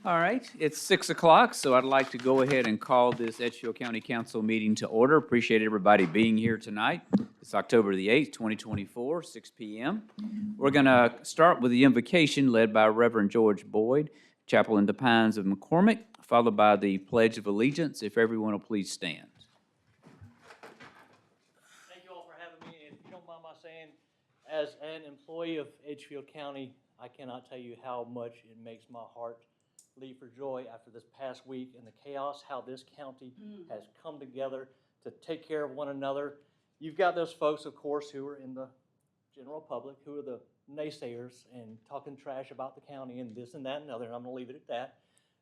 All right, it's 6 o'clock, so I'd like to go ahead and call this Edgefield County Council meeting to order. Appreciate everybody being here tonight. It's October the 8th, 2024, 6 p.m. We're going to start with the invocation led by Reverend George Boyd, Chaplain in the Pines of McCormick, followed by the Pledge of Allegiance. If everyone will please stand. Thank you all for having me. If you don't mind my saying, as an employee of Edgefield County, I cannot tell you how much it makes my heart leap for joy after this past week and the chaos, how this county has come together to take care of one another. You've got those folks, of course, who are in the general public, who are the naysayers and talking trash about the county and this and that and other, and I'm going to leave it at that.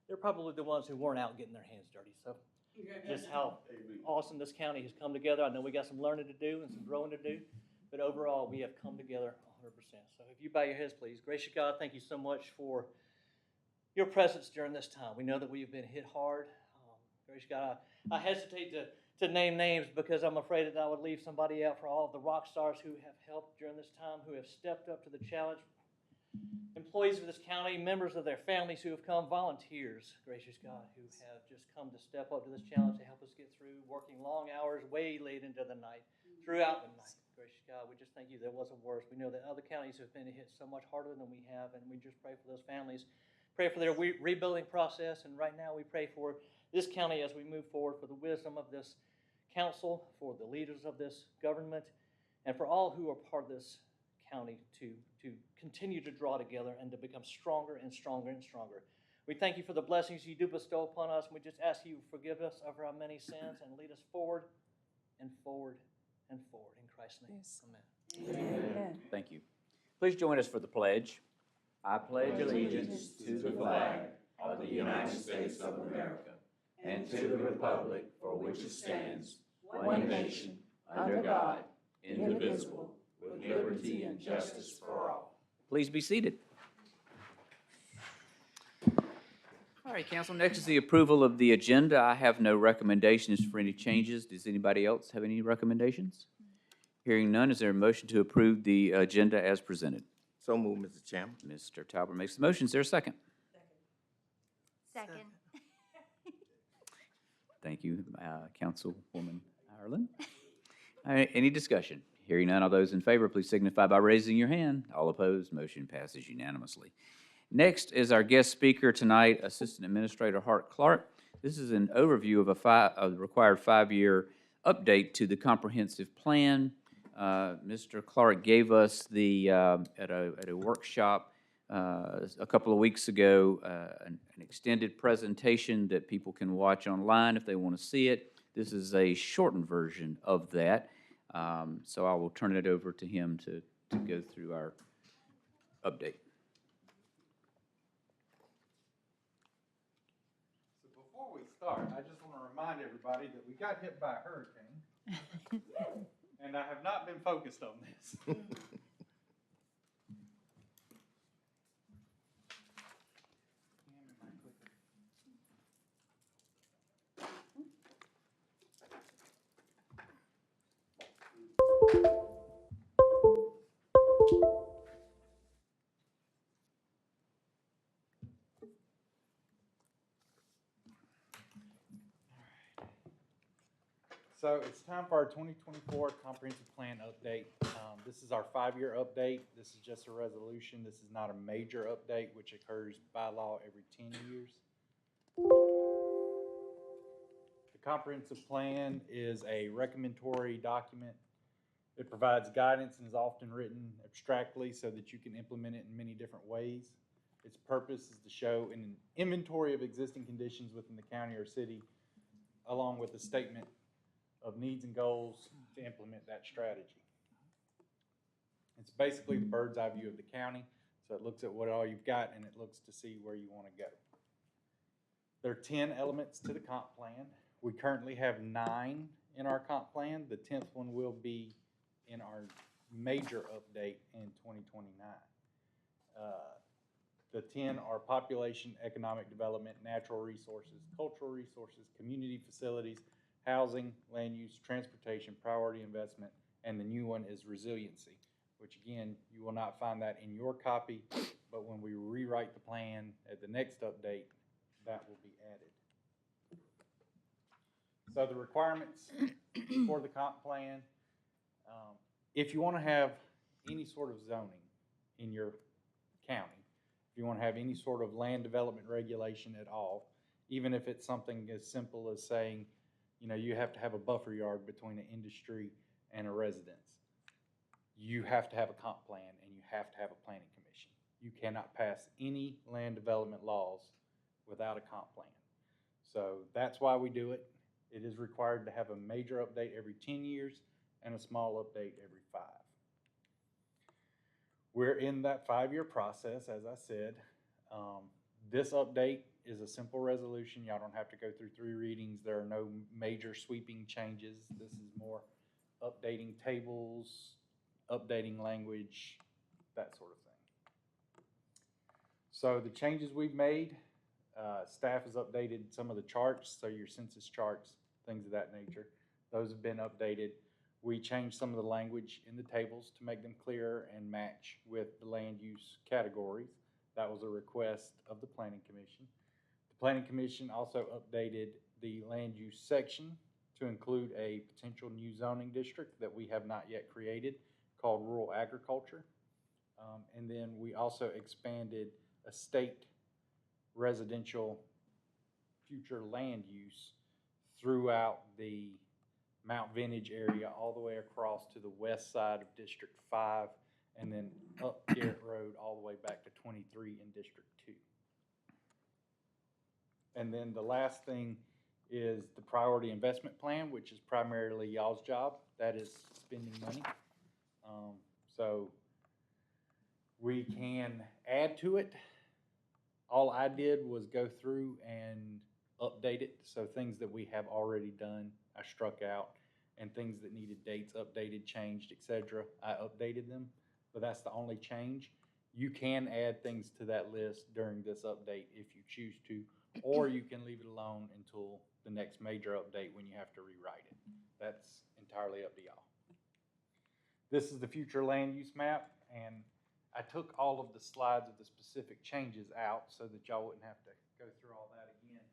They're probably the ones who weren't out getting their hands dirty. So just how awesome this county has come together. I know we got some learning to do and some growing to do, but overall we have come together 100%. So if you bow your heads, please. Gracious God, thank you so much for your presence during this time. We know that we have been hit hard. Gracious God, I hesitate to name names because I'm afraid that I would leave somebody out for all of the rock stars who have helped during this time, who have stepped up to the challenge. Employees of this county, members of their families who have come, volunteers, gracious God, who have just come to step up to this challenge to help us get through, working long hours, way late into the night, throughout the night. Gracious God, we just thank you that it wasn't worse. We know that other counties have been hit so much harder than we have, and we just pray for those families, pray for their rebuilding process, and right now we pray for this county as we move forward, for the wisdom of this council, for the leaders of this government, and for all who are part of this county to continue to draw together and to become stronger and stronger and stronger. We thank you for the blessings you do bestow upon us, and we just ask you to forgive us of our many sins and lead us forward and forward and forward. In Christ's name, amen. Amen. Thank you. Please join us for the pledge. I pledge allegiance to the flag of the United States of America and to the republic for which it stands, one nation, under God, indivisible, with liberty and justice for all. Please be seated. All right, Council, next is the approval of the agenda. I have no recommendations for any changes. Does anybody else have any recommendations? Hearing none, is there a motion to approve the agenda as presented? So moved, Mr. Chairman. Mr. Talbert makes the motion. Is there a second? Second. Thank you, Councilwoman Ireland. All right, any discussion? Hearing none, all those in favor, please signify by raising your hand. All opposed, motion passes unanimously. Next is our guest speaker tonight, Assistant Administrator Hart Clark. This is an overview of the required 5-year update to the comprehensive plan. Mr. Clark gave us at a workshop a couple of weeks ago an extended presentation that people can watch online if they want to see it. This is a shortened version of that, so I will turn it over to him to go through our update. So before we start, I just want to remind everybody that we got hit by a hurricane, and I have not been focused on this. So it's time for our 2024 comprehensive plan update. This is our 5-year update. This is just a resolution. This is not a major update, which occurs by law every 10 years. The comprehensive plan is a recommendatory document. It provides guidance and is often written abstractly so that you can implement it in many different ways. Its purpose is to show an inventory of existing conditions within the county or city, along with a statement of needs and goals to implement that strategy. It's basically the bird's eye view of the county. So it looks at what all you've got and it looks to see where you want to go. There are 10 elements to the comp plan. We currently have 9 in our comp plan. The 10th one will be in our major update in 2029. The 10 are population, economic development, natural resources, cultural resources, community facilities, housing, land use, transportation, priority investment, and the new one is resiliency, which again, you will not find that in your copy, but when we rewrite the plan at the next update, that will be added. So the requirements for the comp plan, if you want to have any sort of zoning in your county, if you want to have any sort of land development regulation at all, even if it's something as simple as saying, you know, you have to have a buffer yard between an industry and a residence, you have to have a comp plan and you have to have a planning commission. You cannot pass any land development laws without a comp plan. So that's why we do it. It is required to have a major update every 10 years and a small update every 5. We're in that 5-year process, as I said. This update is a simple resolution. Y'all don't have to go through 3 readings. There are no major sweeping changes. This is more updating tables, updating language, that sort of thing. So the changes we've made, staff has updated some of the charts, so your census charts, things of that nature. Those have been updated. We changed some of the language in the tables to make them clearer and match with the land use categories. That was a request of the Planning Commission. The Planning Commission also updated the land use section to include a potential new zoning district that we have not yet created called rural agriculture. And then we also expanded a state residential future land use throughout the Mount Vintage area all the way across to the west side of District 5 and then up Garrett Road all the way back to 23 in District 2. And then the last thing is the priority investment plan, which is primarily y'all's job. That is spending money. So we can add to it. All I did was go through and update it. So things that we have already done, I struck out, and things that needed dates updated, changed, etc., I updated them. But that's the only change. You can add things to that list during this update if you choose to, or you can leave it alone until the next major update when you have to rewrite it. That's entirely up to y'all. This is the future land use map, and I took all of the slides of the specific changes out so that y'all wouldn't have to go through all that again.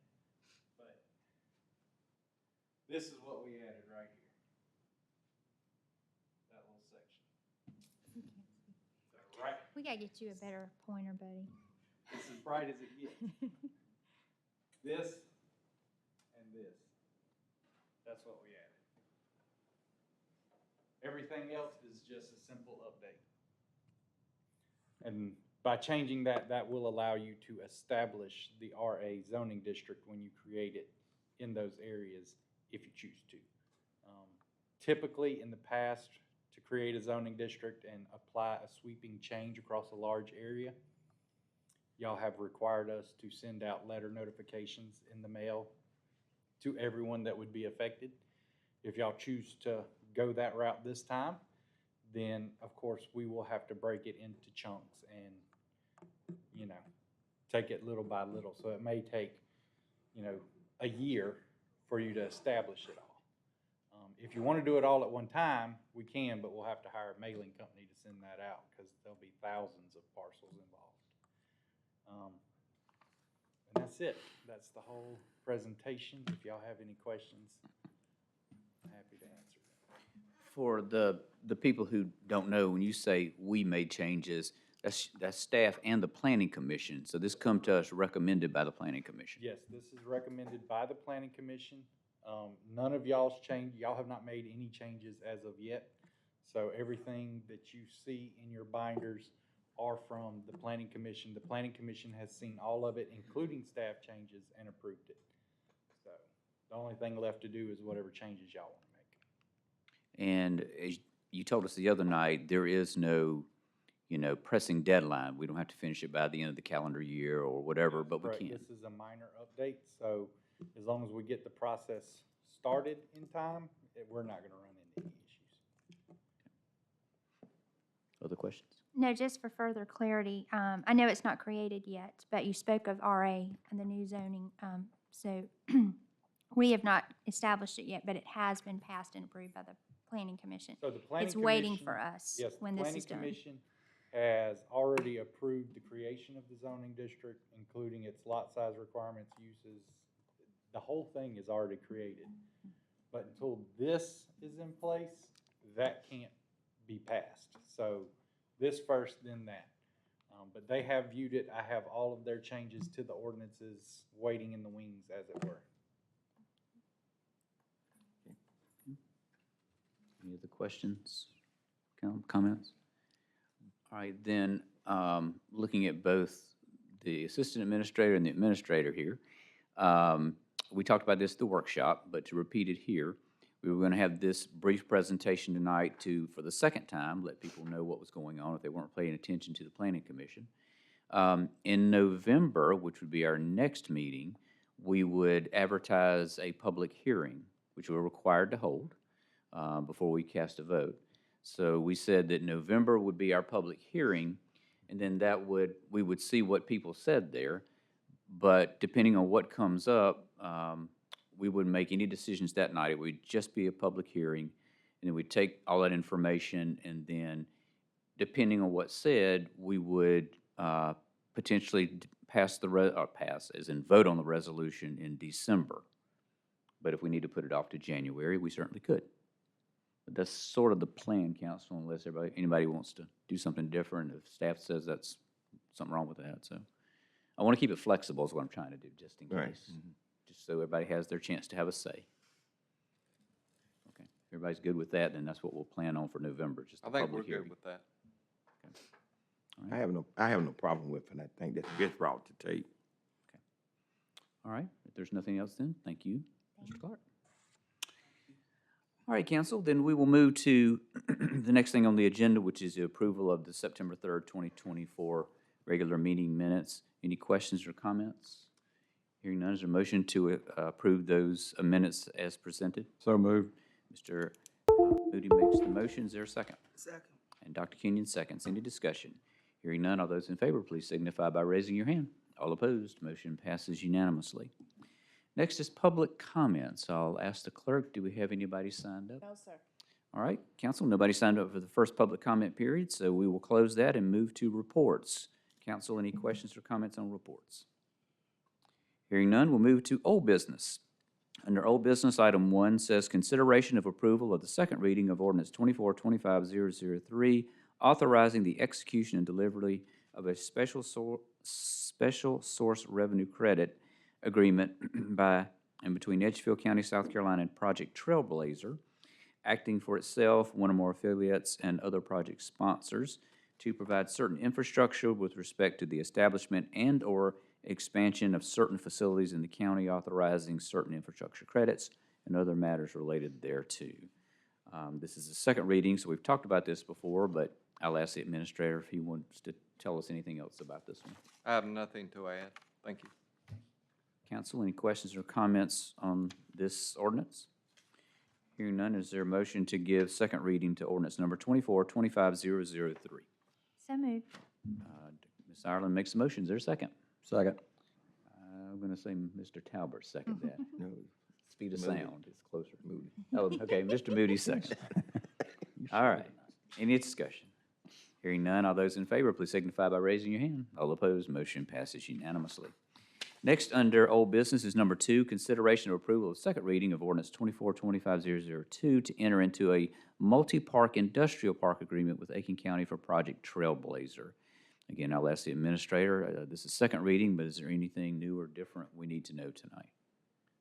But this is what we added right here. That little section. So right, We gotta get you a better pointer, buddy. it's as bright as it gets. This and this. That's what we added. Everything else is just a simple update. And by changing that, that will allow you to establish the RA zoning district when you create it in those areas if you choose to. Typically, in the past, to create a zoning district and apply a sweeping change across a large area, y'all have required us to send out letter notifications in the mail to everyone that would be affected. If y'all choose to go that route this time, then of course we will have to break it into chunks and, you know, take it little by little. So it may take, you know, a year for you to establish it all. If you want to do it all at one time, we can, but we'll have to hire a mailing company to send that out because there'll be thousands of parcels involved. And that's it. That's the whole presentation. If y'all have any questions, I'm happy to answer them. For the people who don't know, when you say we made changes, that's staff and the planning commission. So this come to us recommended by the planning commission. Yes, this is recommended by the Planning Commission. None of y'all's change, y'all have not made any changes as of yet. So everything that you see in your binders are from the Planning Commission. The Planning Commission has seen all of it, including staff changes, and approved it. So the only thing left to do is whatever changes y'all want to make. And as you told us the other night, there is no, you know, pressing deadline. We don't have to finish it by the end of the calendar year or whatever, but we Correct. can. This is a minor update, so as long as we get the process started in time, we're not going to run into any issues. Other questions? No, just for further clarity, I know it's not created yet, but you spoke of RA and the new zoning, so we have not established it yet, but it has been passed and approved by the Planning Commission. So the Planning It's waiting Commission- for us Yes, the when this Planning is done. Commission has already approved the creation of the zoning district, including its lot size requirements, uses. The whole thing is already created. But until this is in place, that can't be passed. So this first, then that. But they have viewed it. I have all of their changes to the ordinances waiting in the wings, as it were. Any other questions, comments? All right, then, looking at both the assistant administrator and the administrator here, we talked about this at the workshop, but to repeat it here, we were going to have this brief presentation tonight to, for the second time, let people know what was going on if they weren't paying attention to the Planning Commission. In November, which would be our next meeting, we would advertise a public hearing, which we're required to hold before we cast a vote. So we said that November would be our public hearing, and then we would see what people said there. But depending on what comes up, we wouldn't make any decisions that night. It would just be a public hearing, and then we'd take all that information, and then depending on what's said, we would potentially pass as in vote on the resolution in December. But if we need to put it off to January, we certainly could. But that's sort of the plan, council, unless anybody wants to do something different, if staff says that's something wrong with that. So I want to keep it flexible is what I'm trying to do, just in case. Right. Just so everybody has their chance to have a say. Okay, everybody's good with that, then that's what we'll plan on for November, just a I think we're public hearing. good with that. All right. I have no problem with it. I think that's a good route to take. All right, if there's nothing else then, thank you, Mr. Clark. All right, council, then we will move to the next thing on the agenda, which is the approval of the September 3rd, 2024 regular meeting minutes. Any questions or comments? Hearing none, is there a motion to approve those minutes as presented? So moved. Mr. Moody makes the motion. Is there a second? Second. And Dr. Kenyon seconds. Any discussion? Hearing none, all those in favor, please signify by raising your hand. All opposed, motion passes unanimously. Next is public comments. I'll ask the clerk, do we have anybody signed up? No, sir. All right, council, nobody signed up for the first public comment period, so we will close that and move to reports. Council, any questions or comments on reports? Hearing none, we'll move to old business. Under old business, item 1 says consideration of approval of the second reading of ordinance 24-25-003, authorizing the execution and delivery of a special source revenue credit agreement by and between Edgefield County, South Carolina, and Project Trailblazer, acting for itself, one or more affiliates, and other project sponsors to provide certain infrastructure with respect to the establishment and/or expansion of certain facilities in the county, authorizing certain infrastructure credits and other matters related thereto. This is the second reading, so we've talked about this before, but I'll ask the administrator if he wants to tell us anything else about this one. I have nothing to add. Thank you. Council, any questions or comments on this ordinance? Hearing none, is there a motion to give second reading to ordinance number 24-25-003? So moved. Ms. Ireland makes the motion. Is there a second? Second. I'm going to say Mr. Talbert second that. No, Speed of Moody. sound is closer. Moody. Oh, okay, Mr. Moody second. All right. Any discussion? Hearing none, all those in favor, please signify by raising your hand. All opposed, motion passes unanimously. Next, under old business is number 2, consideration of approval of second reading of ordinance 24-25-002 to enter into a multi-park industrial park agreement with Aiken County for Project Trailblazer. Again, I'll ask the administrator, this is second reading, but is there anything new or different we need to know tonight?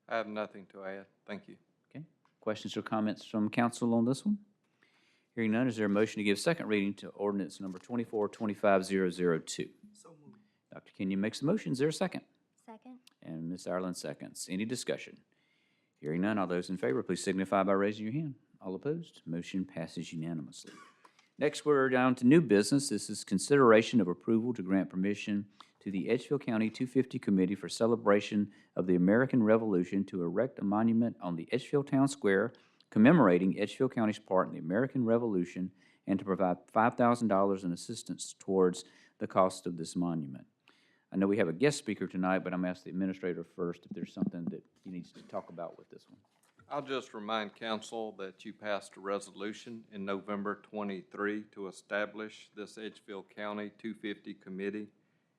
I have nothing to add. Thank you. Okay. Questions or comments from council on this one? Hearing none, is there a motion to give second reading to ordinance number 24-25-002? So moved. Dr. Kenyon makes the motion. Is there a second? Second. And Ms. Ireland seconds. Any discussion? Hearing none, all those in favor, please signify by raising your hand. All opposed, motion passes unanimously. Next, we're down to new business. This is consideration of approval to grant permission to the Edgefield County 250 Committee for Celebration of the American Revolution to erect a monument on the Edgefield Town Square commemorating Edgefield County's part in the American Revolution and to provide $5,000 in assistance towards the cost of this monument. I know we have a guest speaker tonight, but I'm asking the administrator first if there's something that he needs to talk about with this one. I'll just remind council that you passed a resolution in November 23 to establish this Edgefield County 250 committee.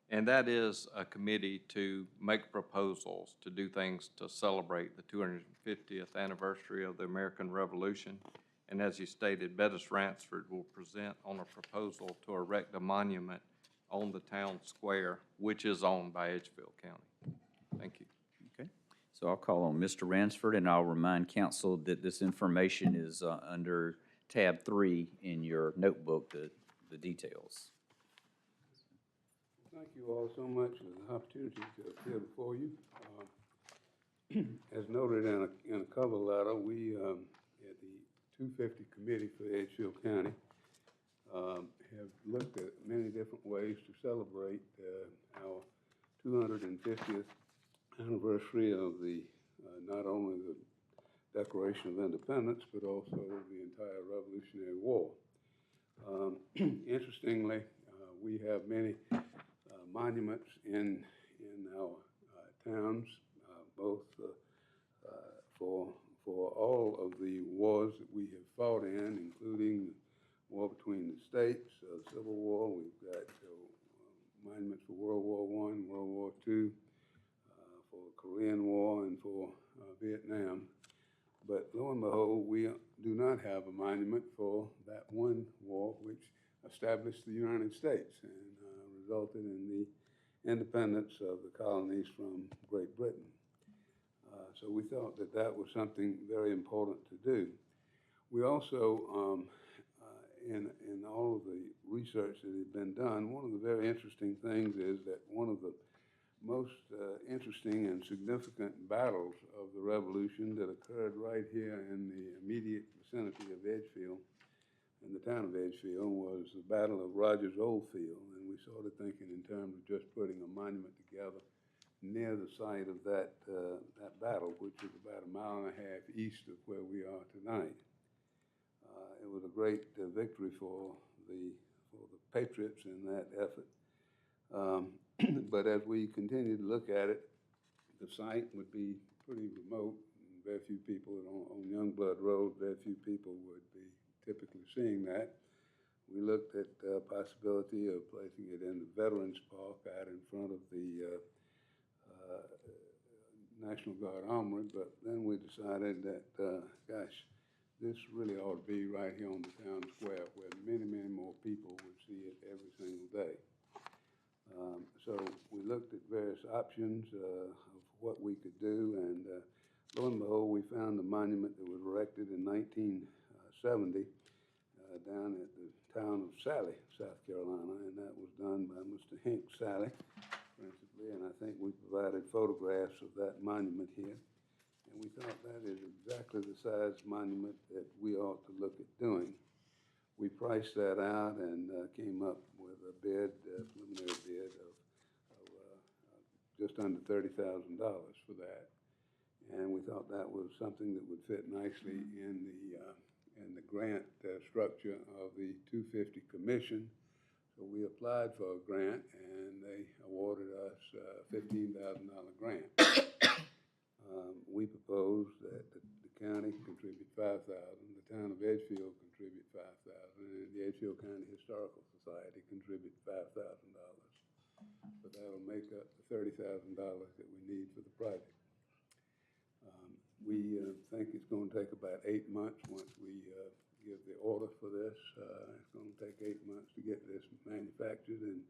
And that is a committee to make proposals, to do things to celebrate the 250th anniversary of the American Revolution. And as you stated, Bettis Ransford will present on a proposal to erect a monument on the town square, which is owned by Edgefield County. Thank you. Okay, so I'll call on Mr. Ransford, and I'll remind council that this information is under tab 3 in your notebook, the details. Thank you all so much for the opportunity to appear before you. As noted in a cover letter, we at the 250 Committee for Edgefield County have looked at many different ways to celebrate our 250th anniversary of the not only the Declaration of Independence, but also the entire Revolutionary War. Interestingly, we have many monuments in our towns, both for all of the wars that we have fought in, including the war between the states, the Civil War. We've got monuments for World War I, World War II, for the Korean War, and for Vietnam. But lo and behold, we do not have a monument for that one war which established the United States and resulted in the independence of the colonies from Great Britain. So we thought that that was something very important to do. We also, in all of the research that had been done, one of the very interesting things is that one of the most interesting and significant battles of the Revolution that occurred right here in the immediate vicinity of Edgefield, in the town of Edgefield, was the Battle of Rogers Oldfield. And we started thinking in terms of just putting a monument together near the site of that battle, which is about 1.5 miles east of where we are tonight. It was a great victory for the Patriots in that effort. But as we continue to look at it, the site would be pretty remote. Very few people on Youngblood Road, very few people would be typically seeing that. We looked at the possibility of placing it in the Veterans Park out in front of the National Guard Armory, but then we decided that, gosh, this really ought to be right here on the town square where many, many more people would see it every single day. So we looked at various options of what we could do, and lo and behold, we found a monument that was erected in 1970 down at the town of Sally, South Carolina, and that was done by Mr. Hank Sally, principally, and I think we provided photographs of that monument here. And we thought that is exactly the size monument that we ought to look at doing. We priced that out and came up with a bid, preliminary bid of just under $30,000 for that. And we thought that was something that would fit nicely in the grant structure of the 250 Commission. So we applied for a grant, and they awarded us a $15,000 grant. We proposed that the county contribute $5,000, the town of Edgefield contribute $5,000, and the Edgefield County Historical Society contribute $5,000. So that'll make up the $30,000 that we need for the project. We think it's going to take about 8 months once we give the order for this. It's going to take 8 months to get this manufactured and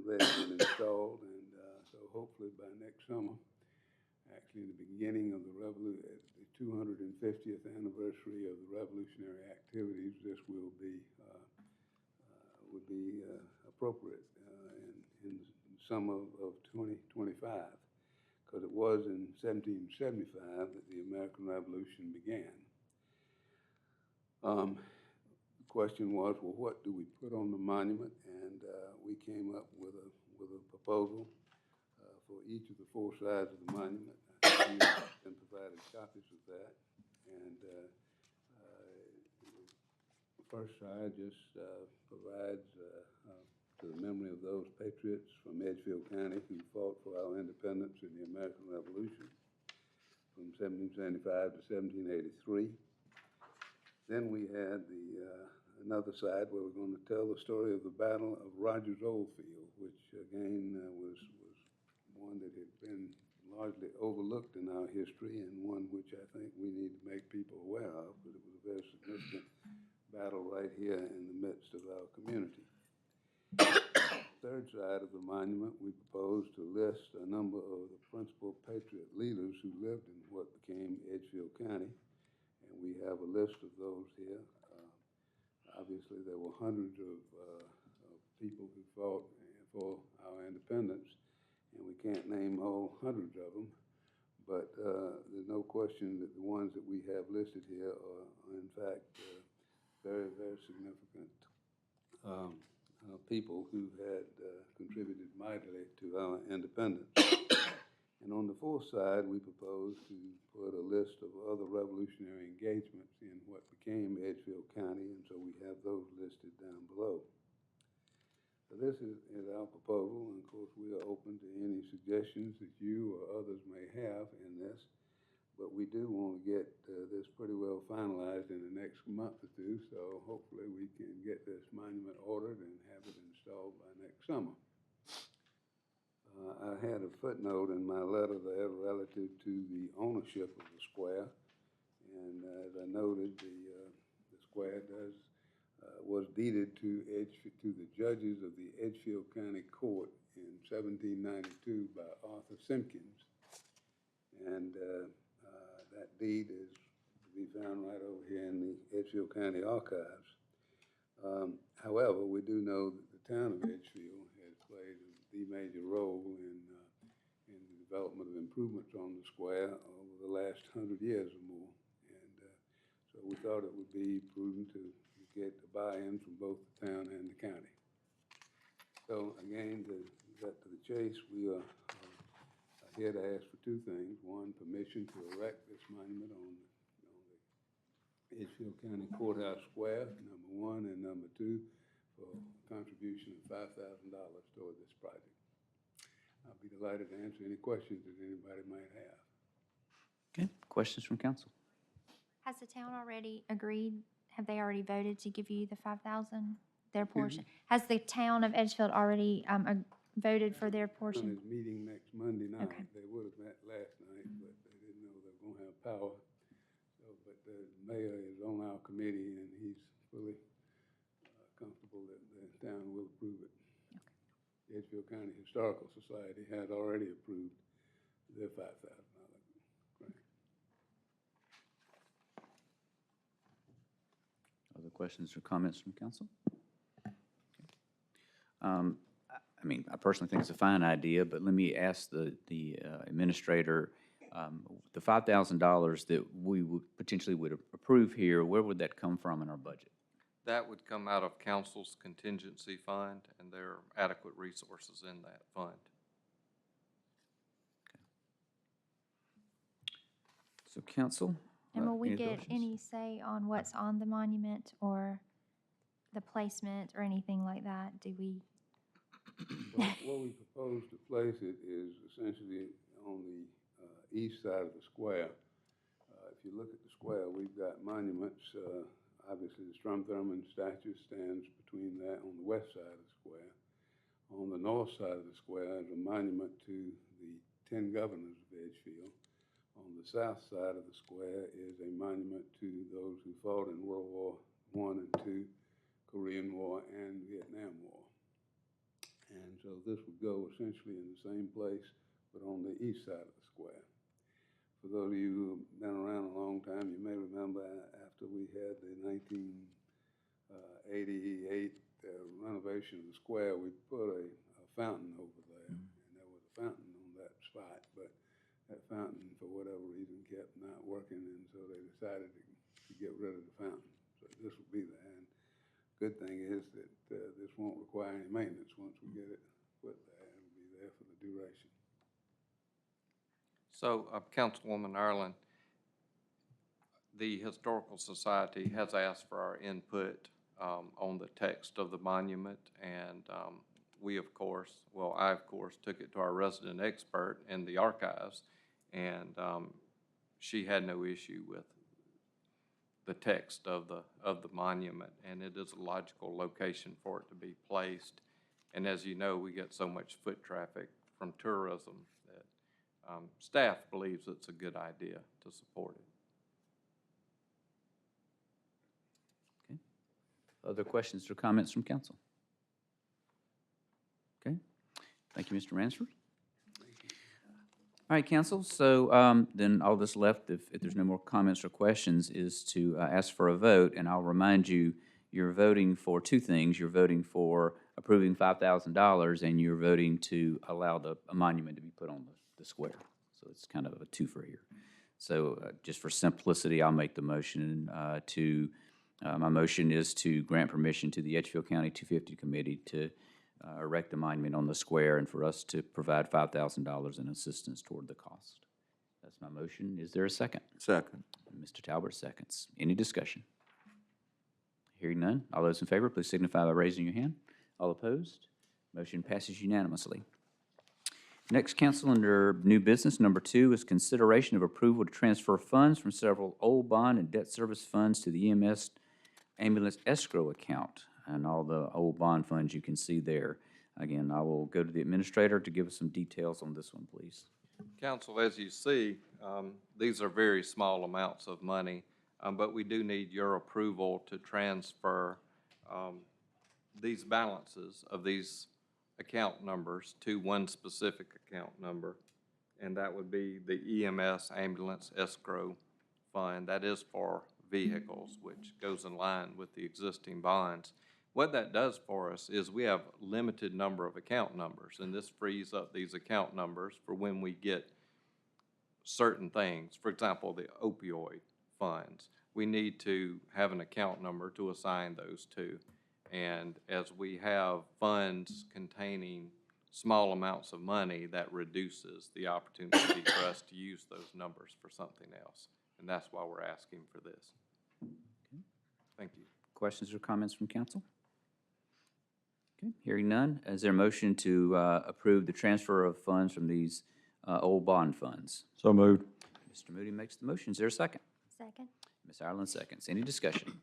ready and installed, and so hopefully by next summer, actually the beginning of the 250th anniversary of the revolutionary activities, this will be would be appropriate in summer of 2025, because it was in 1775 that the American Revolution began. The question was, well, what do we put on the monument? And we came up with a proposal for each of the 4 sides of the monument. We've been provided copies of that. And the first side just provides to the memory of those patriots from Edgefield County who fought for our independence in the American Revolution. from 1775 to 1783. Then we had another side where we're going to tell the story of the Battle of Rogers Oldfield, which again was one that had been largely overlooked in our history and one which I think we need to make people aware of, but it was a very significant battle right here in the midst of our community. Third side of the monument, we propose to list a number of the principal patriot leaders who lived in what became Edgefield County, and we have a list of those here. Obviously, there were hundreds of people who fought for our independence, and we can't name all hundreds of them, but there's no question that the ones that we have listed here are in fact very, very significant people who had contributed mightily to our independence. And on the fourth side, we propose to put a list of other revolutionary engagements in what became Edgefield County, and so we have those listed down below. So this is our proposal, and of course we are open to any suggestions that you or others may have in this, but we do want to get this pretty well finalized in the next month or two, so hopefully we can get this monument ordered and have it installed by next summer. I had a footnote in my letter there relative to the ownership of the square, and as I noted, the square was deeded to the judges of the Edgefield County Court in 1792 by Arthur Simpkins, and that deed is to be found right over here in the Edgefield County Archives. However, we do know that the town of Edgefield has played the major role in the development of improvements on the square over the last 100 years or more, and so we thought it would be prudent to get the buy-in from both the town and the county. So again, to get to the chase, we are here to ask for two things. One, permission to erect this monument on the Edgefield County Courthouse Square, number one, and number two, for a contribution of $5,000 toward this project. I'll be delighted to answer any questions that anybody might have. Okay, questions from council? Has the town already agreed? Have they already voted to give you the 5,000, their portion? Has the town of Edgefield already voted for their portion? Is meeting next Monday night. Okay. They would have met last night, but they didn't know they were going to have power. So, but the mayor is on our committee, and he's fully comfortable that the town will approve it. Okay. The Edgefield County Historical Society has already approved their $5,000 grant. Other questions or comments from council? I mean, I personally think it's a fine idea, but let me ask the administrator, the $5,000 that we would potentially would approve here, where would that come from in our budget? That would come out of council's contingency fund, and there are adequate resources in that fund. So council? And will we any get questions? any say on what's on the monument or the placement or anything like that? Do we? Well, where we propose to place it is essentially on the east side of the square. If you look at the square, we've got monuments. Obviously, the Strom Thurmond statue stands between that on the west side of the square. On the north side of the square is a monument to the 10 governors of Edgefield. On the south side of the square is a monument to those who fought in World War I and II, Korean War, and Vietnam War. And so this would go essentially in the same place, but on the east side of the square. For those of you who've been around a long time, you may remember after we had the 1988 renovation of the square, we put a fountain over there, and there was a fountain on that spot, but that fountain, for whatever reason, kept not working, and so they decided to get rid of the fountain. So this will be there. And good thing is that this won't require any maintenance once we get it put there. It'll be there for the duration. So, Councilwoman Ireland, the Historical Society has asked for our input on the text of the monument, and we, of course, I, of course, took it to our resident expert in the archives, and she had no issue with the text of the monument, and it is a logical location for it to be placed. And as you know, we get so much foot traffic from tourism that staff believes it's a good idea to support it. Other questions or comments from council? Okay, thank you, Mr. Ransford. All right, council, so then all that's left, if there's no more comments or questions, is to ask for a vote, and I'll remind you, you're voting for two things. You're voting for approving $5,000, and you're voting to allow a monument to be put on the square. So it's kind of a two for here. So just for simplicity, I'll make the motion my motion is to grant permission to the Edgefield County 250 Committee to erect a monument on the square and for us to provide $5,000 in assistance toward the cost. That's my motion. Is there a second? Second. Mr. Talbert seconds. Any discussion? Hearing none. All those in favor, please signify by raising your hand. All opposed? Motion passes unanimously. Next, council, under new business, number 2 is consideration of approval to transfer funds from several old bond and debt service funds to the EMS ambulance escrow account, and all the old bond funds you can see there. Again, I will go to the administrator to give us some details on this one, please. Council, as you see, these are very small amounts of money, but we do need your approval to transfer these balances of these account numbers to one specific account number, and that would be the EMS Ambulance Escrow Fund. That is for vehicles, which goes in line with the existing bonds. What that does for us is we have a limited number of account numbers, and this frees up these account numbers for when we get certain things. For example, the opioid funds. We need to have an account number to assign those to. And as we have funds containing small amounts of money, that reduces the opportunity for us to use those numbers for something else. And that's why we're asking for this. Thank you. Questions or comments from council? Okay, hearing none. Is there a motion to approve the transfer of funds from these old bond funds? So moved. Mr. Moody makes the motion. Is there a second? Second. Ms. Ireland seconds. Any discussion?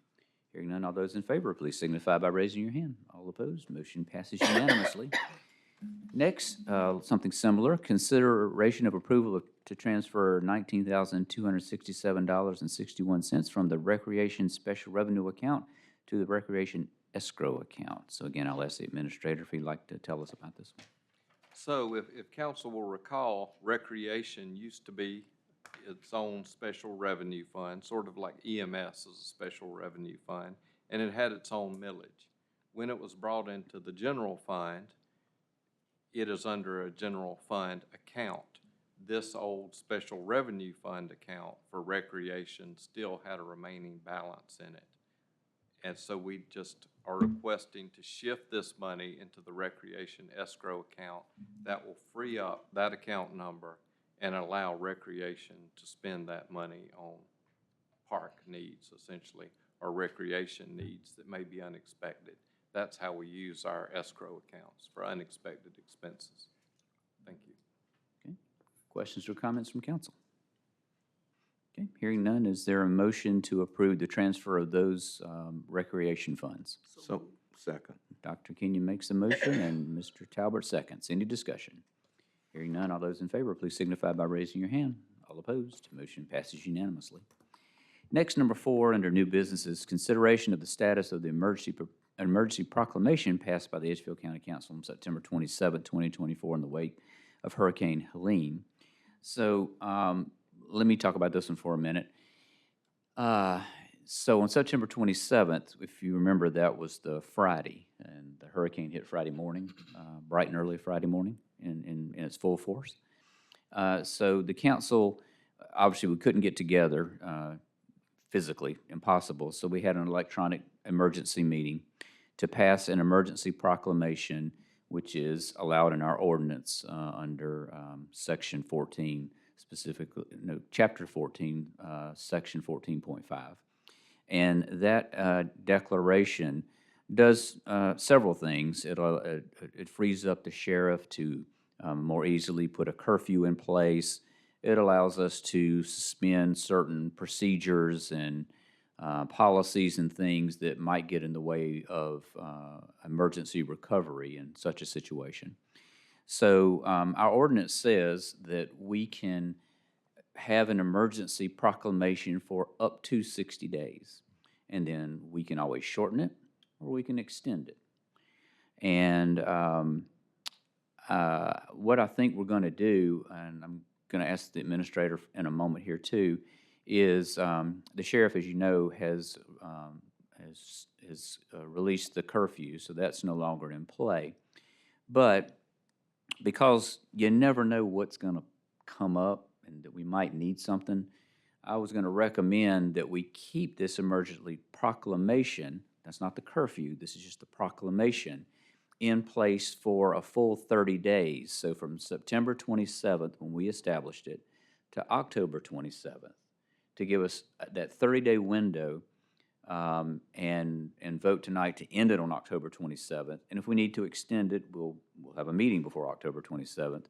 Hearing none, all those in favor, please signify by raising your hand. All opposed, motion passes unanimously. Next, something similar, consideration of approval to transfer $19,267.61 from the Recreation Special Revenue Account to the Recreation Escrow Account. So again, I'll ask the administrator if he'd like to tell us about this one. So if council will recall, recreation used to be its own special revenue fund, sort of like EMS is a special revenue fund, and it had its own millage. When it was brought into the general fund, it is under a general fund account. This old special revenue fund account for recreation still had a remaining balance in it. And so we just are requesting to shift this money into the recreation escrow account. That will free up that account number and allow recreation to spend that money on park needs, essentially, or recreation needs that may be unexpected. That's how we use our escrow accounts, for unexpected expenses. Thank you. Okay. Questions or comments from council? Okay. Hearing none, is there a motion to approve the transfer of those recreation funds? So, second. Dr. Kenyon makes the motion and Mr. Talbert seconds. Any discussion? Hearing none, all those in favor, please signify by raising your hand. All opposed, motion passes unanimously. Next, number 4, under new business, consideration of the status of the emergency proclamation passed by the Edgefield County Council on September 27, 2024, in the wake of Hurricane Helene. So let me talk about this one for a minute. So on September 27th, if you remember, that was the Friday, and the hurricane hit Friday morning, bright and early Friday morning in its full force. So the council, obviously we couldn't get together physically, impossible, so we had an electronic emergency meeting to pass an emergency proclamation, which is allowed in our ordinance under Section 14, specifically, no, Chapter 14, Section 14.5. And that declaration does several things. It frees up the sheriff to more easily put a curfew in place. It allows us to suspend certain procedures and policies and things that might get in the way of emergency recovery in such a situation. So our ordinance says that we can have an emergency proclamation for up to 60 days. And then we can always shorten it or we can extend it. And what I think we're going to do, and I'm going to ask the administrator in a moment here too, is the sheriff, as you know, has released the curfew, so that's no longer in play. But because you never know what's going to come up and that we might need something, I was going to recommend that we keep this emergency proclamation, that's not the curfew, this is just the proclamation, in place for a full 30 days. So from September 27th, when we established it, to October 27th, to give us that 30-day window and vote tonight to end it on October 27th. And if we need to extend it, we'll have a meeting before October 27th.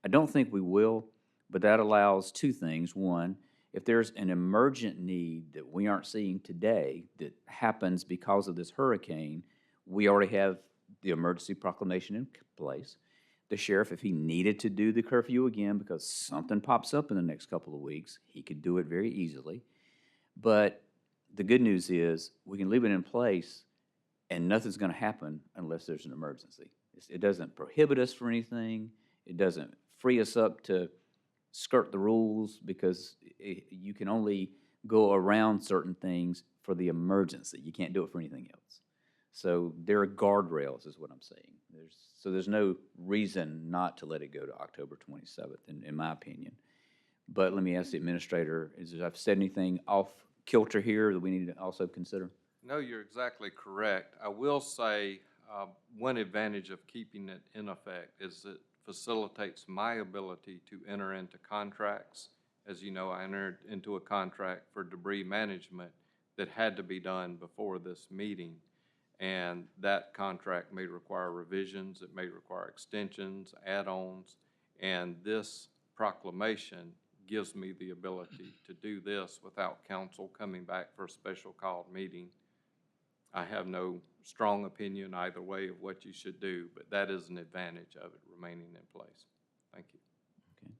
I don't think we will, but that allows two things. One, if there's an emergent need that we aren't seeing today that happens because of this hurricane, we already have the emergency proclamation in place. The sheriff, if he needed to do the curfew again because something pops up in the next couple of weeks, he could do it very easily. But the good news is we can leave it in place and nothing's going to happen unless there's an emergency. It doesn't prohibit us for anything. It doesn't free us up to skirt the rules because you can only go around certain things for the emergency. You can't do it for anything else. So there are guardrails is what I'm saying. There's no reason not to let it go to October 27th, in my opinion. But let me ask the administrator, I've said anything off kilter here that we need to also consider? No, you're exactly correct. I will say one advantage of keeping it in effect is it facilitates my ability to enter into contracts. As you know, I entered into a contract for debris management that had to be done before this meeting. And that contract may require revisions, it may require extensions, add-ons, and this proclamation gives me the ability to do this without council coming back for a special called meeting. I have no strong opinion either way of what you should do, but that is an advantage of it remaining in place. Thank you. Okay.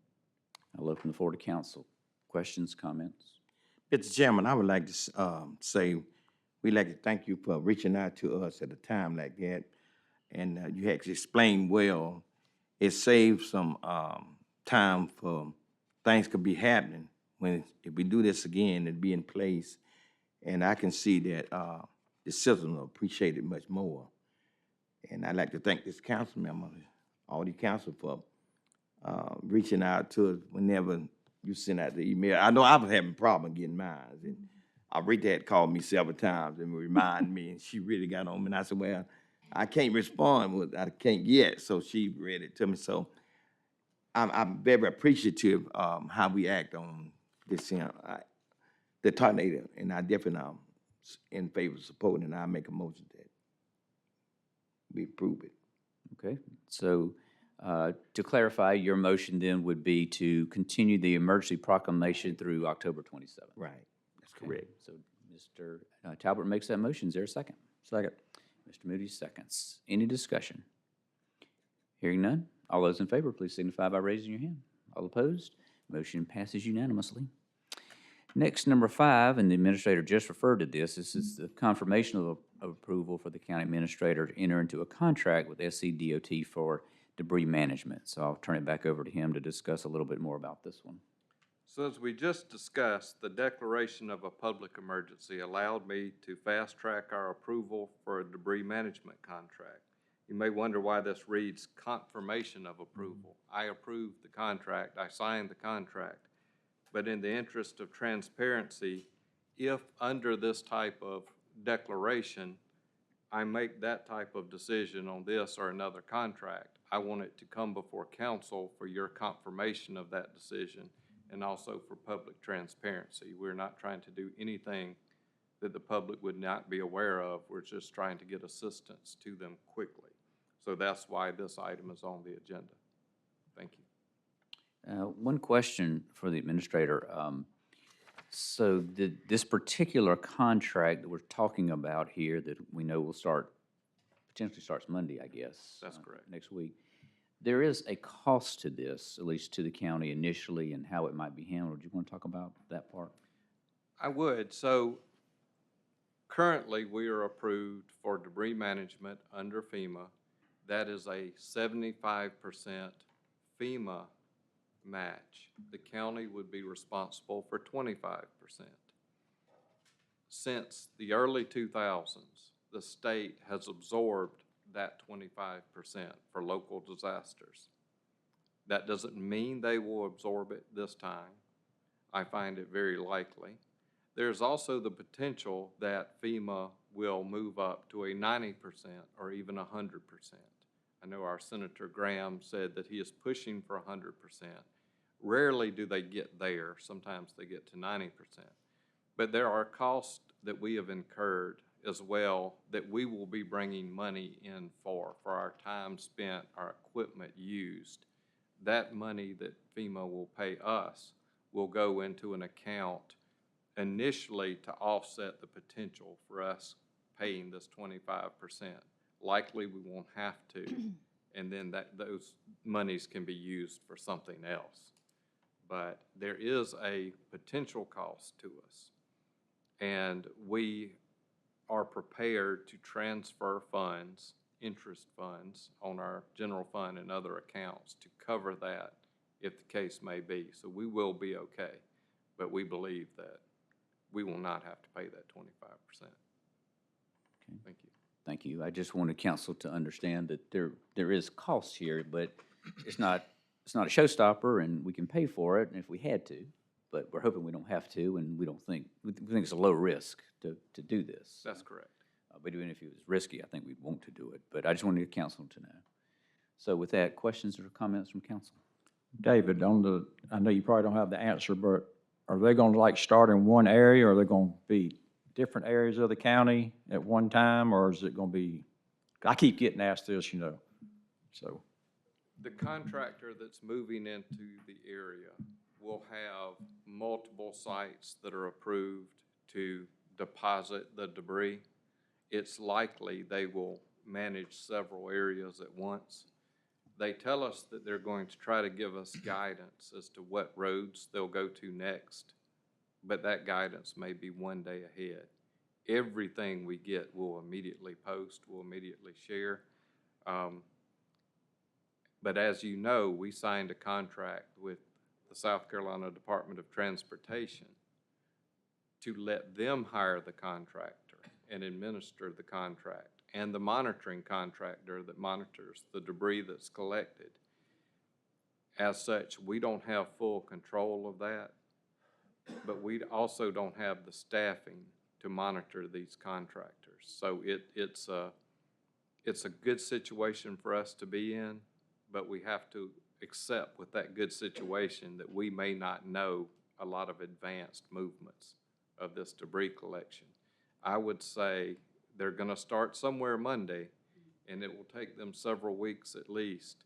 I'll open the floor to council. Questions, comments? Mr. Chairman, I would like to say, we'd like to thank you for reaching out to us at a time like that. And you had explained well, it saves some time for things could be happening if we do this again, it'd be in place. And I can see that the citizens will appreciate it much more. And I'd like to thank this council member, all the council for reaching out to us whenever you send out the email. I know I was having a problem getting mine. And Rita had called me several times and reminded me, and she really got on me. And I said, well, I can't respond. I can't yet. So she read it to me. So I'm very appreciative how we act on this, the tornado, and I definitely in favor of supporting, and I make a motion that we approve it. Okay, so to clarify, your motion then would be to continue the emergency proclamation through October 27th. Right, that's correct. So Mr. Talbert makes that motion. Is there a second? Second. Mr. Moody seconds. Any discussion? Hearing none. All those in favor, please signify by raising your hand. All opposed? Motion passes unanimously. Next, number 5, and the administrator just referred to this. This is the confirmation of approval for the county administrator to enter into a contract with SCDOT for debris management. So I'll turn it back over to him to discuss a little bit more about this one. So as we just discussed, the declaration of a public emergency allowed me to fast-track our approval for a debris management contract. You may wonder why this reads confirmation of approval. I approved the contract, I signed the contract, but in the interest of transparency, if under this type of declaration, I make that type of decision on this or another contract, I want it to come before council for your confirmation of that decision and also for public transparency. We're not trying to do anything that the public would not be aware of. We're just trying to get assistance to them quickly. So that's why this item is on the agenda. Thank you. One question for the administrator. So this particular contract that we're talking about here that we know will potentially starts Monday, I guess. That's correct. Next week. There is a cost to this, at least to the county initially, and how it might be handled. Do you want to talk about that part? I would. So currently, we are approved for debris management under FEMA. That is a 75% FEMA match. The county would be responsible for 25%. Since the early 2000s, the state has absorbed that 25% for local disasters. That doesn't mean they will absorb it this time. I find it very likely. There's also the potential that FEMA will move up to a 90% or even 100%. I know our Senator Graham said that he is pushing for 100%. Rarely do they get there. Sometimes they get to 90%. But there are costs that we have incurred as well that we will be bringing money in for our time spent, our equipment used. That money that FEMA will pay us will go into an account initially to offset the potential for us paying this 25%. Likely we won't have to, and then those monies can be used for something else. But there is a potential cost to us, and we are prepared to transfer funds, interest funds, on our general fund and other accounts to cover that if the case may be. So we will be okay, but we believe that we will not have to pay that 25%. Okay. Thank you. Thank you. I just wanted council to understand that there is cost here, but it's not a showstopper, and we can pay for it if we had to. But we're hoping we don't have to, and we think it's a low risk to do this. That's correct. But even if it was risky, I think we'd want to do it. But I just wanted council to know. So with that, questions or comments from council? David, I know you probably don't have the answer, but are they gonna like start in one area, or are they gonna be different areas of the county at one time, or is it gonna be, I keep getting asked this, so. The contractor that's moving into the area will have multiple sites that are approved to deposit the debris. It's likely they will manage several areas at once. They tell us that they're going to try to give us guidance as to what roads they'll go to next, but that guidance may be one day ahead. Everything we get we'll immediately post, we'll immediately share. But as you know, we signed a contract with the South Carolina Department of Transportation to let them hire the contractor and administer the contract, and the monitoring contractor that monitors the debris that's collected. As such, we don't have full control of that, but we also don't have the staffing to monitor these contractors. So it's a good situation for us to be in, but we have to accept with that good situation that we may not know a lot of advanced movements of this debris collection. I would say they're going to start somewhere Monday, and it will take them several weeks at least.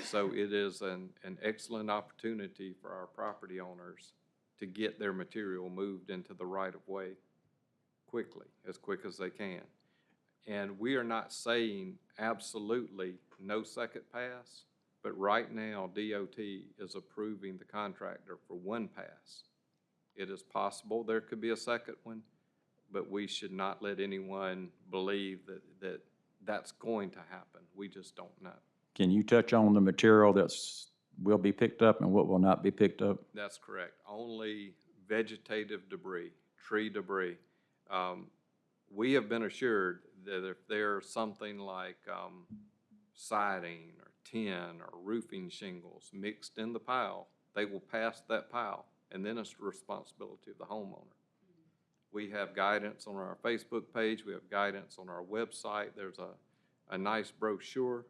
So it is an excellent opportunity for our property owners to get their material moved into the right-of-way quickly, as quick as they can. And we are not saying absolutely no second pass, but right now DOT is approving the contractor for one pass. It is possible there could be a second one, but we should not let anyone believe that that's going to happen. We just don't know. Can you touch on the material will be picked up and what will not be picked up? That's correct. Only vegetative debris, tree debris. We have been assured that if there's something like siding or tin or roofing shingles mixed in the pile, they will pass that pile, and then it's the responsibility of the homeowner. We have guidance on our Facebook page. We have guidance on our website. There's a nice brochure,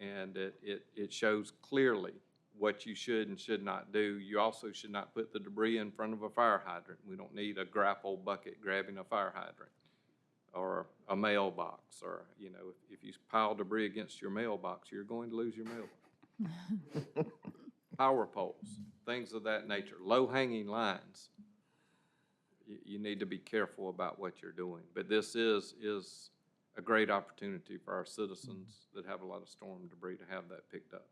and it shows clearly what you should and should not do. You also should not put the debris in front of a fire hydrant. We don't need a grapple bucket grabbing a fire hydrant or a mailbox, or, if you pile debris against your mailbox, you're going to lose your mailbox. power poles, things of that nature, low-hanging lines. You need to be careful about what you're doing. But this is a great opportunity for our citizens that have a lot of storm debris to have that picked up.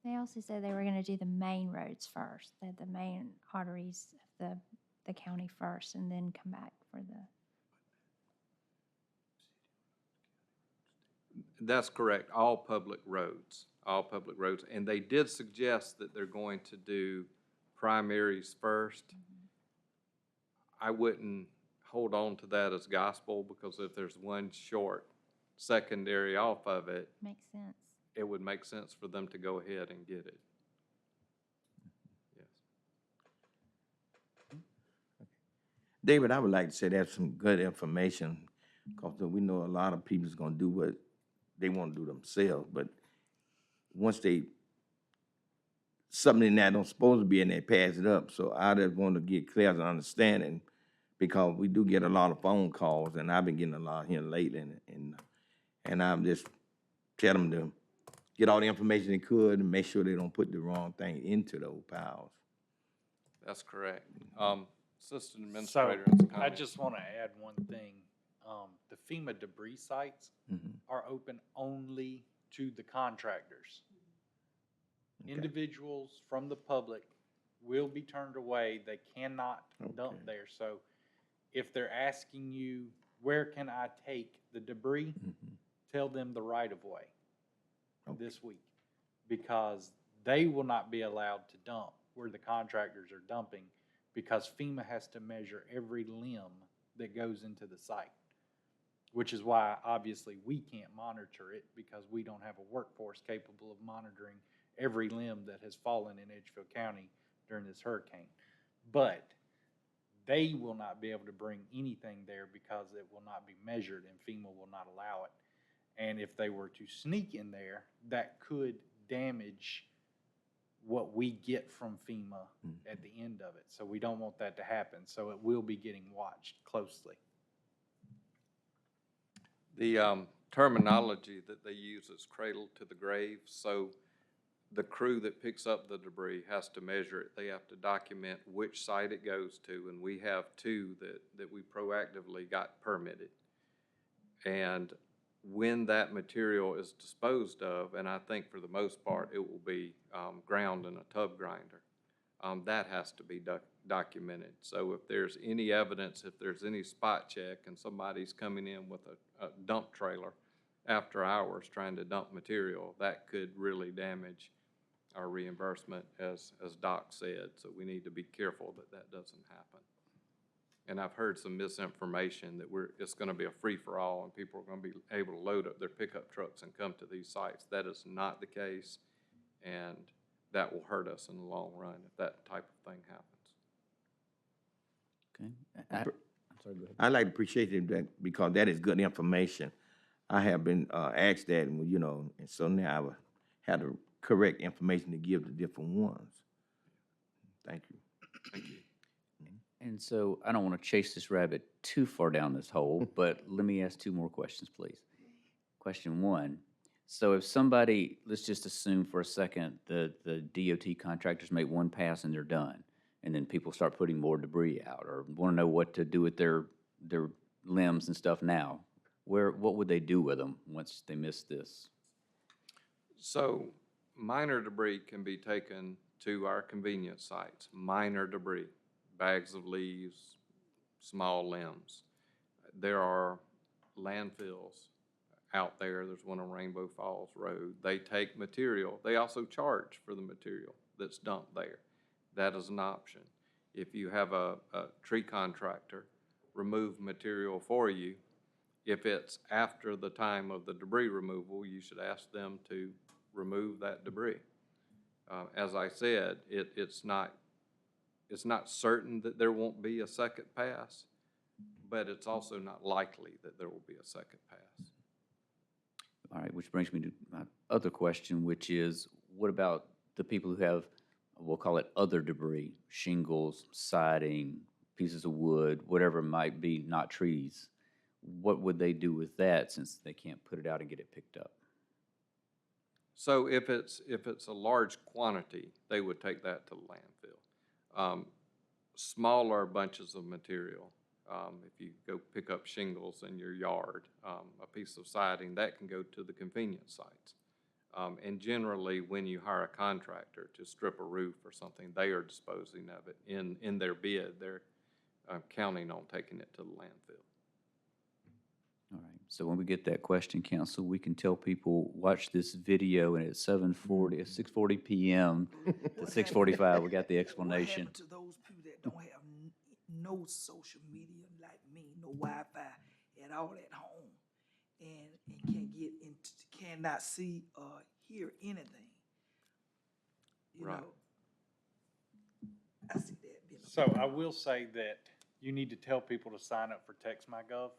They also said they were gonna do the main roads first, the main arteries of the county first, and then come back for the, That's correct, all public roads, and they did suggest that they're going to do primaries first. I wouldn't hold on to that as gospel, because if there's one short secondary off of it, makes sense. it would make sense for them to go ahead and get it. Yes. David, I would like to say that's some good information, because we know a lot of people's gonna do what they wanna do themselves, but once they, something that don't supposed to be in there, pass it up, so I just want to get clear and understanding, because we do get a lot of phone calls, and I've been getting a lot here lately, and I'm just tell them to get all the information they could and make sure they don't put the wrong thing into those piles. That's correct. Assistant So, Administrator has a I comment. just want to add one thing. The FEMA debris sites Mhm. are open only to the contractors. Okay. Individuals from the public will be turned away. They cannot dump Okay. there. So if they're asking you, where can I take the debris? Mhm. Tell them the right of way Okay. this week, because they will not be allowed to dump where the contractors are dumping, because FEMA has to measure every limb that goes into the site, which is why obviously we can't monitor it, because we don't have a workforce capable of monitoring every limb that has fallen in Edgefield County during this hurricane. But they will not be able to bring anything there because it will not be measured, and FEMA will not allow it. And if they were to sneak in there, that could damage what we get from FEMA at the end of it. So we don't want that to happen. So it will be getting watched closely. The terminology that they use is cradle to the grave, so the crew that picks up the debris has to measure it. They have to document which site it goes to, and we have two that we proactively got permitted. And when that material is disposed of, and I think for the most part, it will be ground in a tub grinder, that has to be documented. So if there's any evidence, if there's any spot check and somebody's coming in with a dump trailer after hours trying to dump material, that could really damage our reimbursement, as Doc said. So we need to be careful that that doesn't happen. And I've heard some misinformation that it's gonna be a free-for-all and people are gonna be able to load up their pickup trucks and come to these sites. That is not the case, and that will hurt us in the long run if that type of thing happens. Okay. I'm sorry, go ahead. I like to appreciate it that, because that is good information. I have been asked that, and and so now I have the correct information to give to different ones. Thank you. Thank you. And so I don't want to chase this rabbit too far down this hole, but let me ask two more questions, please. Question one, so if somebody, let's just assume for a second, the DOT contractors make one pass and they're done, and then people start putting more debris out, or want to know what to do with their limbs and stuff now, what would they do with them once they miss this? So minor debris can be taken to our convenience sites. Minor debris, bags of leaves, small limbs. There are landfills out there. There's one on Rainbow Falls Road. They take material. They also charge for the material that's dumped there. That is an option. If you have a tree contractor remove material for you, if it's after the time of the debris removal, you should ask them to remove that debris. As I said, it's not certain that there won't be a second pass, but it's also not likely that there will be a second pass. All right, which brings me to my other question, which is, what about the people who have, we'll call it other debris, shingles, siding, pieces of wood, whatever it might be, not trees? What would they do with that, since they can't put it out and get it picked up? So if it's a large quantity, they would take that to the landfill. Smaller bunches of material, if you go pick up shingles in your yard, a piece of siding, that can go to the convenience sites. And generally, when you hire a contractor to strip a roof or something, they are disposing of it in their bid. They're counting on taking it to the landfill. All right, so when we get that question, council, we can tell people, watch this video, and at 6:40 PM to 6:45, we got the explanation. What happened to those people that don't have no social media like me, no Wi-Fi at all at home, and can't get into, cannot see or hear anything? You Right. know, I see that being. So I will say that you need to tell people to sign up for TextMyGov.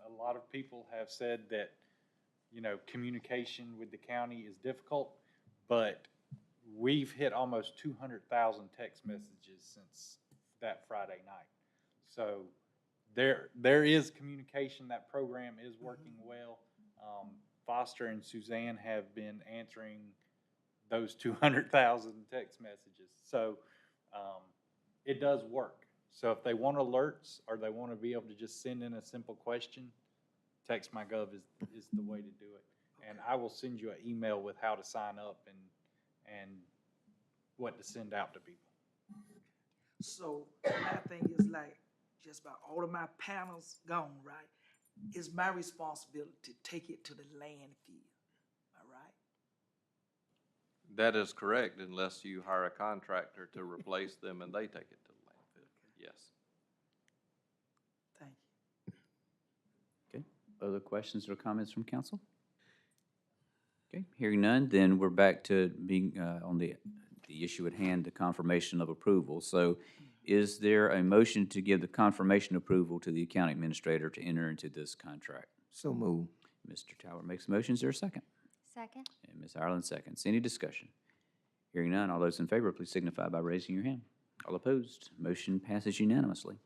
A lot of people have said that, you know, communication with the county is difficult, but we've hit almost 200,000 text messages since that Friday night. So there is communication. That program is working well. Foster and Suzanne have been answering those 200,000 text messages. So it does work. So if they want alerts or they want to be able to just send in a simple question, TextMyGov is the way to do it. And I will send you an email with how to sign up and what to send out to people. So my thing is like, just about all of my panels gone, right? It's my responsibility to take it to the landfill, all right? That is correct, unless you hire a contractor to replace them and they take it to the landfill. Yes. Thank you. Okay, other questions or comments from council? Okay, hearing none, then we're back to being on the issue at hand, the confirmation of approval. So is there a motion to give the confirmation approval to the county administrator to enter into this contract? So move. Mr. Tower makes a motion. Is there a second? Second? And Ms. Ireland seconds. Any discussion? Hearing none, all those in favor, please signify by raising your hand. All opposed, motion passes unanimously.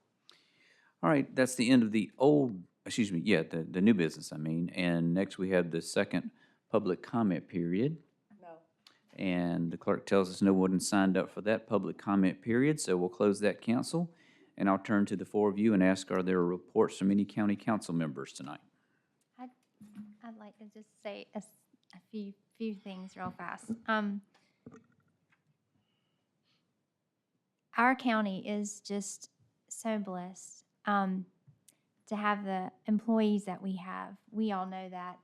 All right, that's the end of the the new business, and next we have the second public comment period. No. And the clerk tells us no one signed up for that public comment period, so we'll close that council. And I'll turn to the four of you and ask, are there reports from any county council members tonight? I'd like to just say a few things real fast. Our county is just so blessed to have the employees that we have. We all know that.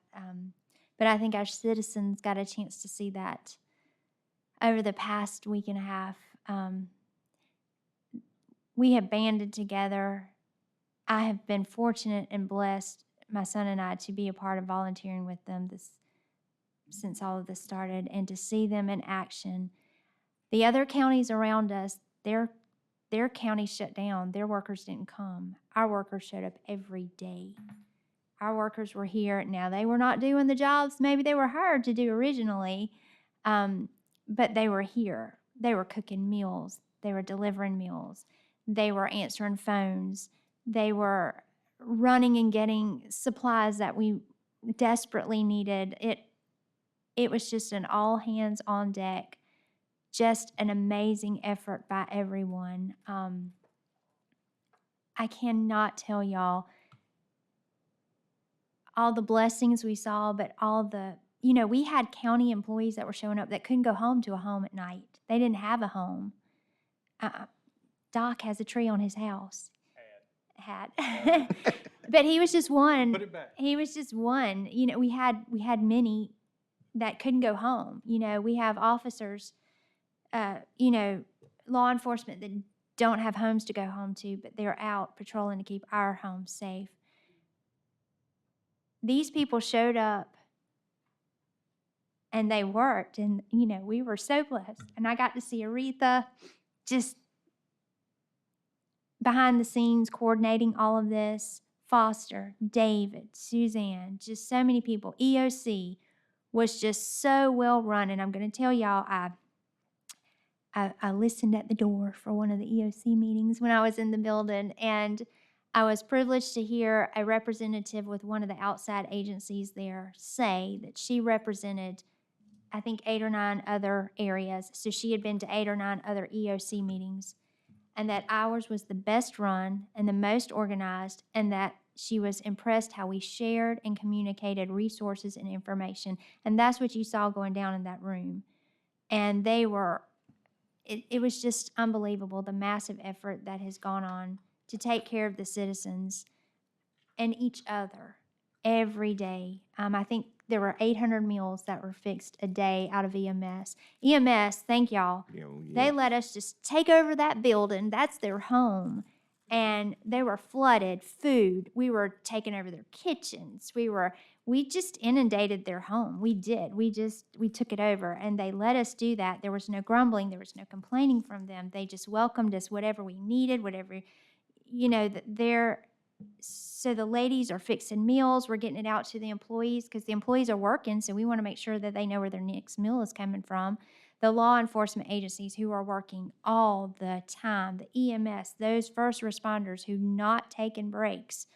But I think our citizens got a chance to see that over the past week and a half. We have banded together. I have been fortunate and blessed, my son and I, to be a part of volunteering with them since all of this started, and to see them in action. The other counties around us, their county shut down. Their workers didn't come. Our workers showed up every day. Our workers were here. Now, they were not doing the jobs maybe they were hired to do originally, but they were here. They were cooking meals. They were delivering meals. They were answering phones. They were running and getting supplies that we desperately needed. It was just an all hands on deck, just an amazing effort by everyone. I cannot tell y'all all the blessings we saw, but all the, we had county employees that were showing up that couldn't go home to a home at night. They didn't have a home. Doc has a tree on his house. Had. But he was just one. Put it back. He was just one. We had many that couldn't go home. We have officers, law enforcement that don't have homes to go home to, but they're out patrolling to keep our homes safe. These people showed up and they worked, and, we were so blessed. And I got to see Aretha just behind the scenes coordinating all of this. Foster, David, Suzanne, just so many people. EOC was just so well run. And I'm going to tell y'all, I listened at the door for one of the EOC meetings when I was in the building, and I was privileged to hear a representative with one of the outside agencies there say that she represented I think 8 or 9 other areas. So she had been to 8 or 9 other EOC meetings, and that ours was the best run and the most organized, and that she was impressed how we shared and communicated resources and information. And that's what you saw going down in that room. And it was just unbelievable, the massive effort that has gone on to take care of the citizens and each other every day. I think there were 800 meals that were fixed a day out of EMS. EMS, thank y'all. They let us just take over that building. That's their home. And they were flooded, food. We were taking over their kitchens. We just inundated their home. We did. We took it over, and they let us do that. There was no grumbling. There was no complaining from them. They just welcomed us, whatever we needed, whatever, so the ladies are fixing meals. We're getting it out to the employees because the employees are working, so we want to make sure that they know where their next meal is coming from. The law enforcement agencies who are working all the time, the EMS, those first responders who not taking breaks,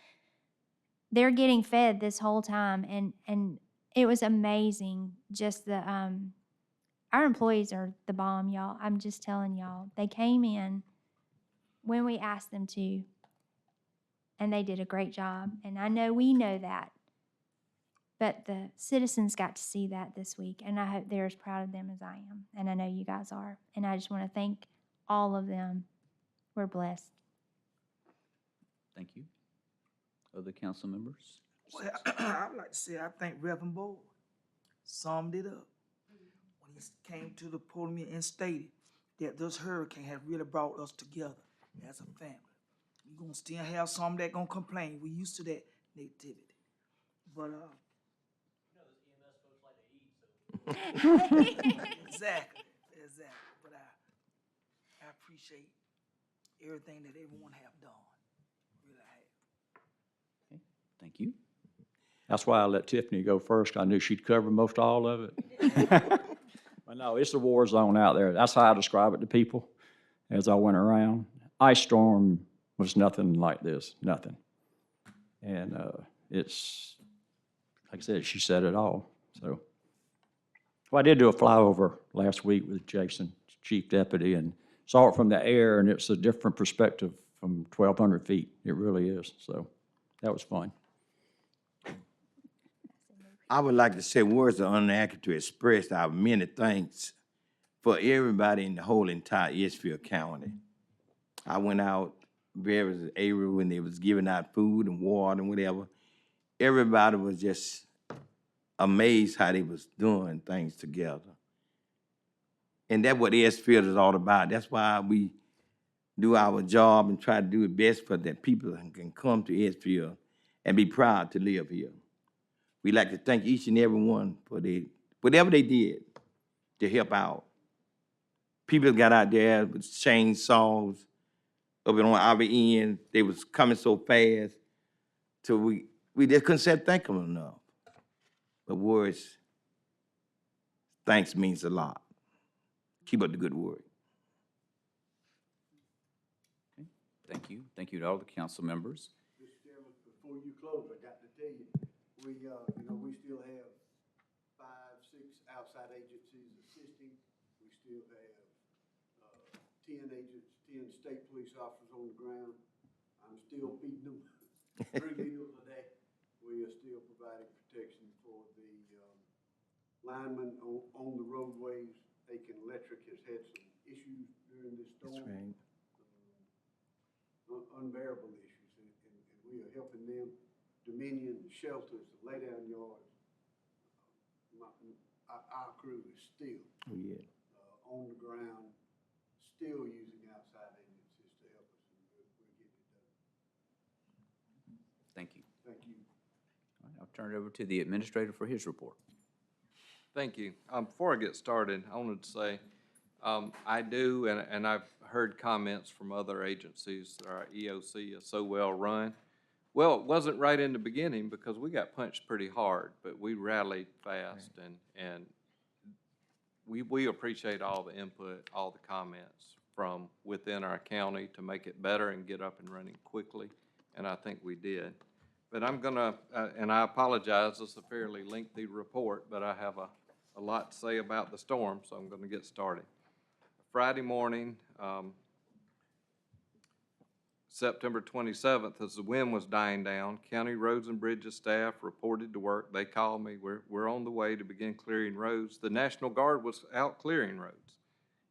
they're getting fed this whole time, and it was amazing. Just our employees are the bomb, y'all. I'm just telling y'all. They came in when we asked them to, and they did a great job. And I know we know that, but the citizens got to see that this week, and I hope they're as proud of them as I am, and I know you guys are. And I just want to thank all of them. We're blessed. Thank you. Other council members? Well, I'd like to say, I think Reverend Boyd summed it up when he came to the podium and stated that this hurricane has really brought us together as a family. We're gonna still have some that gonna complain. We used to that negativity. But, exactly. But I appreciate everything that everyone have done. Really have. Thank you. That's why I let Tiffany go first. I knew she'd cover most all of it. But no, it's a war zone out there. That's how I describe it to people as I went around. Ice storm was nothing like this, nothing. And it's, like I said, she said it all. So, well, I did do a flyover last week with Jason, chief deputy, and saw it from the air, and it's a different perspective from 1,200 feet. It really is. So that was fun. I would like to say words are inaccurate to express our many thanks for everybody in the whole entire Edgefield County. I went out various areas when they was giving out food and water and whatever. Everybody was just amazed how they was doing things together. And that's what Edgefield is all about. That's why we do our job and try to do it best for that people can come to Edgefield and be proud to live here. We'd like to thank each and every one for whatever they did to help out. People got out there with chainsaws up on our end. They was coming so fast till we just couldn't say thank them enough. But words, thanks means a lot. Keep up the good work. Thank you. Thank you to all the council members. Mr. Chairman, before you close, I got to tell you, we still have 5, 6 outside agencies assisting. We still have 10 agents, 10 state police officers on the ground. I'm still feeding them 3 meals a day. We are still providing protection for the linemen on the roadways. Aiken Electric has had some issues during this storm. That's right. Unbearable issues, and we are helping them. Dominion, the shelters, the lay-down yards. Our crew is still on the ground, still using outside agencies to help us, and we're getting it done. Thank you. Thank you. All right, I'll turn it over to the administrator for his report. Thank you. Before I get started, I wanted to say, I do, and I've heard comments from other agencies that our EOC is so well run. Well, it wasn't right in the beginning because we got punched pretty hard, but we rallied fast, and we appreciate all the input, all the comments from within our county to make it better and get up and running quickly, and I think we did. But I'm gonna, and I apologize, it's a fairly lengthy report, but I have a a lot to say about the storm, so I'm going to get started. Friday morning, September 27th, as the wind was dying down, County Roads and Bridges staff reported to work. They called me. We're on the way to begin clearing roads. The National Guard was out clearing roads.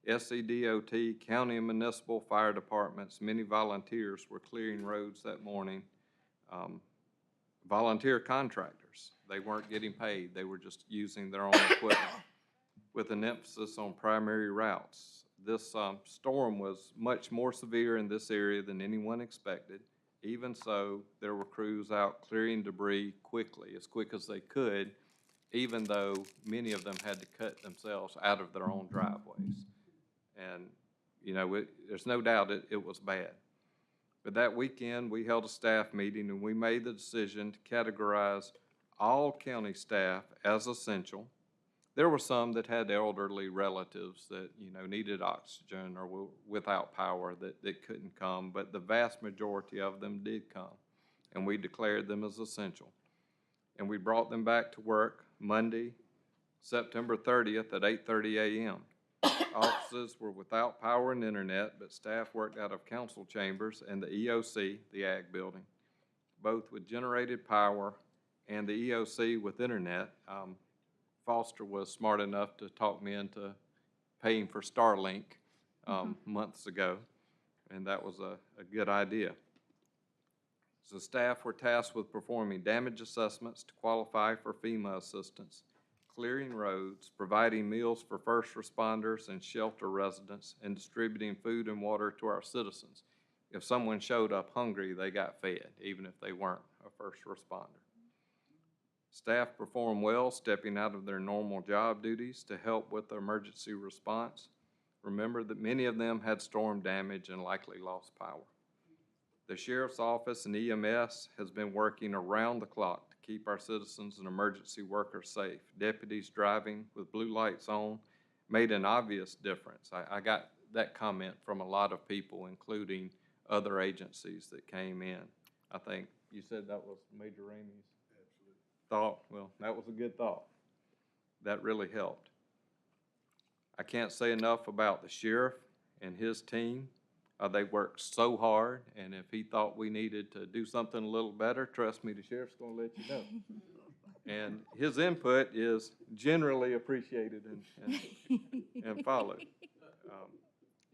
SCDOT, county and municipal fire departments, many volunteers were clearing roads that morning. Volunteer contractors, they weren't getting paid. They were just using their own equipment with an emphasis on primary routes. This storm was much more severe in this area than anyone expected. Even so, there were crews out clearing debris quickly, as quick as they could, even though many of them had to cut themselves out of their own driveways. And, you know, there's no doubt it was bad. But that weekend, we held a staff meeting and we made the decision to categorize all county staff as essential. There were some that had elderly relatives that, you know, needed oxygen or were without power that couldn't come, but the vast majority of them did come, and we declared them as essential. And we brought them back to work Monday, September 30th at 8:30 a.m. Offices were without power and internet, but staff worked out of council chambers and the EOC, the Ag building, both with generated power and the EOC with internet. Foster was smart enough to talk me into paying for Starlink months ago, and that was a good idea. So staff were tasked with performing damage assessments to qualify for FEMA assistance, clearing roads, providing meals for first responders and shelter residents, and distributing food and water to our citizens. If someone showed up hungry, they got fed, even if they weren't a first responder. Staff performed well, stepping out of their normal job duties to help with the emergency response. Remember that many of them had storm damage and likely lost power. The Sheriff's Office and EMS has been working around the clock to keep our citizens and emergency workers safe. Deputies driving with blue lights on made an obvious difference. I got that comment from a lot of people, including other agencies that came in. I think you said that was Major Ramey's thought. Well, that was a good thought. That really helped. I can't say enough about the sheriff and his team. They worked so hard, and if he thought we needed to do something a little better, trust me, the sheriff's going to let you know. And his input is generally appreciated and followed.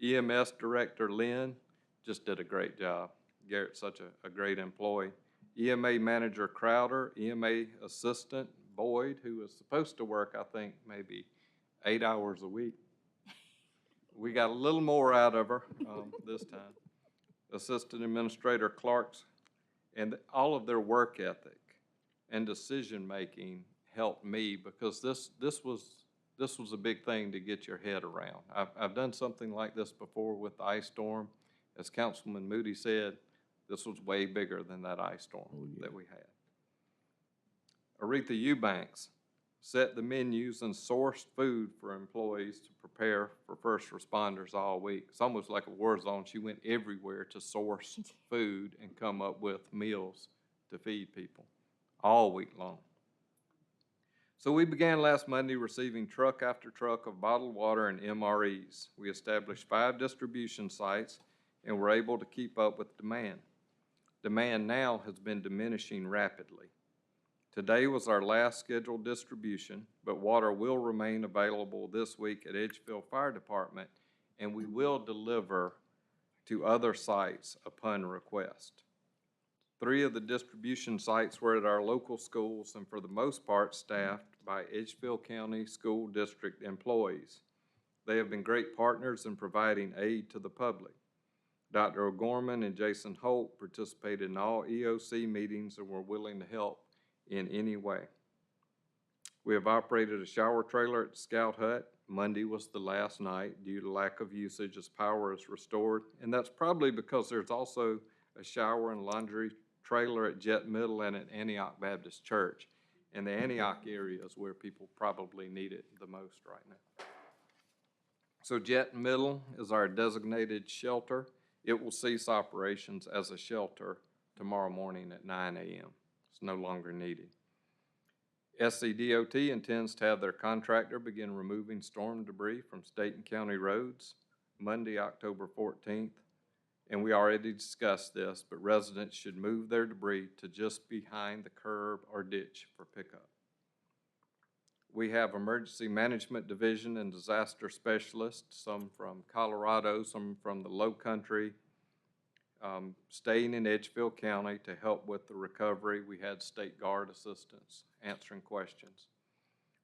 EMS Director Lynn just did a great job. Garrett's such a great employee. EMA Manager Crowder, EMA Assistant Boyd, who was supposed to work, I think, maybe 8 hours a week. We got a little more out of her this time. Assistant Administrator Clark's, and all of their work ethic and decision-making helped me, because this was a big thing to get your head around. I've done something like this before with the ice storm. As Councilman Moody said, this was way bigger than that ice storm that we had. Aretha Eubanks set the menus and sourced food for employees to prepare for first responders all week. It's almost like a war zone. She went everywhere to source food and come up with meals to feed people all week long. So we began last Monday receiving truck after truck of bottled water and MREs. We established 5 distribution sites and were able to keep up with demand. Demand now has been diminishing rapidly. Today was our last scheduled distribution, but water will remain available this week at Edgefield Fire Department, and we will deliver to other sites upon request. 3 of the distribution sites were at our local schools and for the most part staffed by Edgefield County School District employees. They have been great partners in providing aid to the public. Dr. O'Gorman and Jason Holt participated in all EOC meetings and were willing to help in any way. We have operated a shower trailer at Scout Hut. Monday was the last night due to lack of usage as power is restored, and that's probably because there's also a shower and laundry trailer at Jet Middle and at Antioch Baptist Church. And the Antioch area is where people probably need it the most right now. So Jet Middle is our designated shelter. It will cease operations as a shelter tomorrow morning at 9 a.m. It's no longer needed. SCDOT intends to have their contractor begin removing storm debris from state and county roads Monday, October 14th. And we already discussed this, but residents should move their debris to just behind the curb or ditch for pickup. We have Emergency Management Division and disaster specialists, some from Colorado, some from the Low Country, staying in Edgefield County to help with the recovery. We had State Guard assistants answering questions.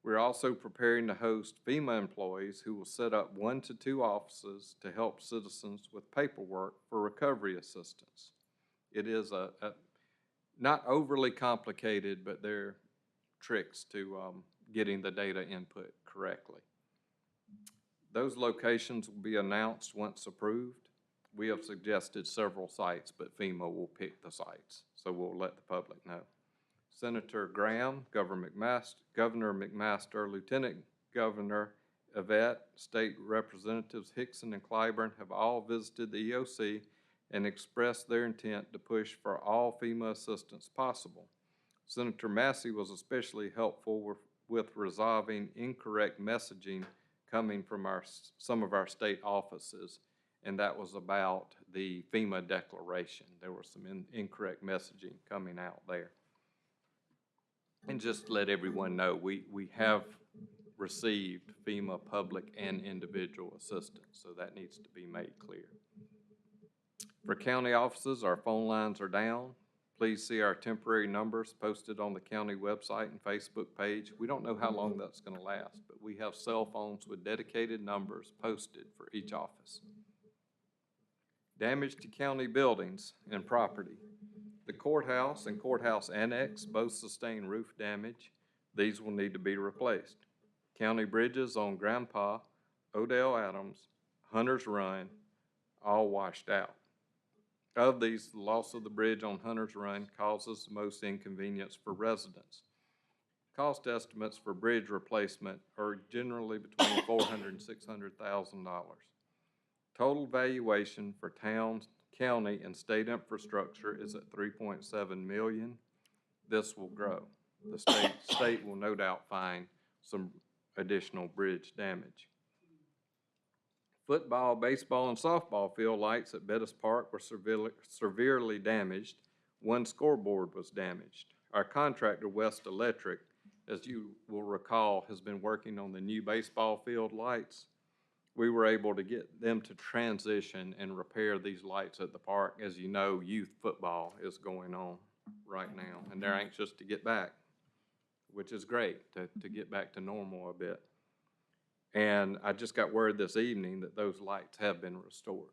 We're also preparing to host FEMA employees who will set up 1 to 2 offices to help citizens with paperwork for recovery assistance. It is a not overly complicated, but there are tricks to getting the data input correctly. Those locations will be announced once approved. We have suggested several sites, but FEMA will pick the sites, so we'll let the public know. Senator Graham, Governor McMaster, Lieutenant Governor Yvette, State Representatives Hickson and Clyburn have all visited the EOC and expressed their intent to push for all FEMA assistance possible. Senator Massey was especially helpful with resolving incorrect messaging coming from some of our state offices, and that was about the FEMA declaration. There was some incorrect messaging coming out there. And just to let everyone know, we have received FEMA public and individual assistance, so that needs to be made clear. For county offices, our phone lines are down. Please see our temporary numbers posted on the county website and Facebook page. We don't know how long that's going to last, but we have cell phones with dedicated numbers posted for each office. Damage to county buildings and property. The courthouse and courthouse annex both sustain roof damage. These will need to be replaced. County bridges on Grandpa, Odell Adams, Hunter's Run, all washed out. Of these, the loss of the bridge on Hunter's Run causes the most inconvenience for residents. Cost estimates for bridge replacement are generally between $400,000 and $600,000. Total valuation for towns, county, and state infrastructure is at $3.7 million. This will grow. The state will no doubt find some additional bridge damage. Football, baseball, and softball field lights at Bettis Park were severely damaged. One scoreboard was damaged. Our contractor, West Electric, as you will recall, has been working on the new baseball field lights. We were able to get them to transition and repair these lights at the park. As you know, youth football is going on right now, and they're anxious to get back, which is great, to get back to normal a bit. And I just got word this evening that those lights have been restored.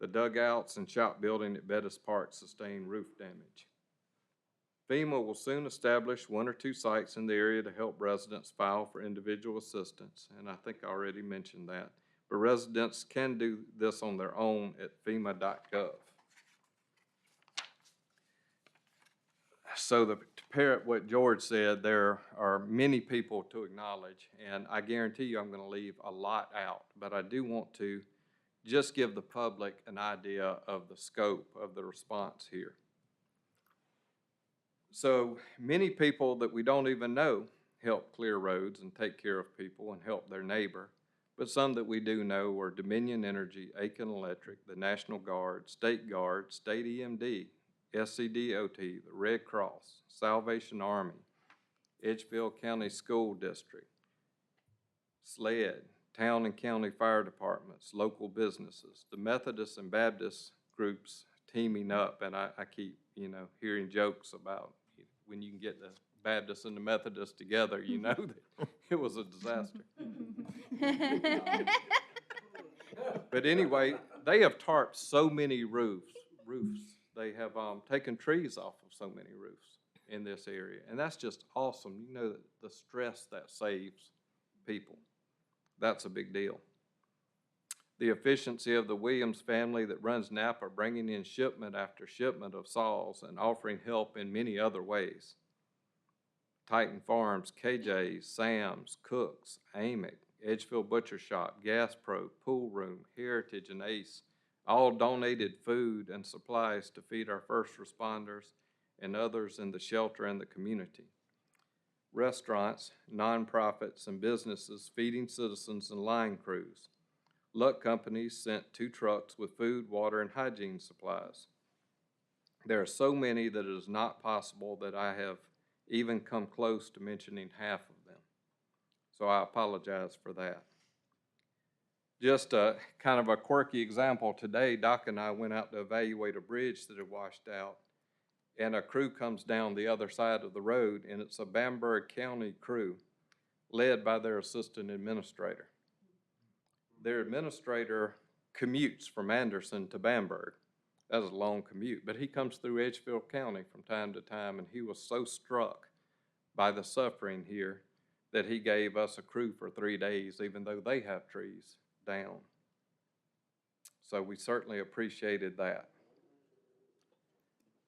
The dugouts and shop building at Bettis Park sustained roof damage. FEMA will soon establish 1 or 2 sites in the area to help residents file for individual assistance, and I think I already mentioned that. But residents can do this on their own at FEMA.gov. So to parrot what George said, there are many people to acknowledge, and I guarantee you I'm going to leave a lot out, but I do want to just give the public an idea of the scope of the response here. So many people that we don't even know help clear roads and take care of people and help their neighbor, but some that we do know are Dominion Energy, Aiken Electric, the National Guard, State EMD, SCDOT, the Red Cross, Salvation Army, Edgefield County School District, SLED, town and county fire departments, local businesses, the Methodist and Baptist groups teaming up, and I keep, hearing jokes about when you can get the Baptists and the Methodists together, you know that it was a disaster. But anyway, they have tarped so many roofs. They have taken trees off of so many roofs in this area, and that's just awesome. You know, the stress that saves people. That's a big deal. The efficiency of the Williams family that runs Napa, bringing in shipment after shipment of saws and offering help in many other ways. Titan Farms, KJ's, Sam's, Cook's, Amick, Edgefield Butcher Shop, Gas Pro, Pool Room, Heritage, and Ace all donated food and supplies to feed our first responders and others in the shelter and the community. restaurants, nonprofits, and businesses feeding citizens and line crews. Luck Companies sent 2 trucks with food, water, and hygiene supplies. There are so many that it is not possible that I have even come close to mentioning half of them. So I apologize for that. Just a kind of a quirky example, today Doc and I went out to evaluate a bridge that had washed out, and a crew comes down the other side of the road, and it's a Bamberg County crew led by their assistant administrator. Their administrator commutes from Anderson to Bamberg. That is a long commute, but he comes through Edgefield County from time to time, and he was so struck by the suffering here that he gave us a crew for 3 days, even though they have trees down. So we certainly appreciated that.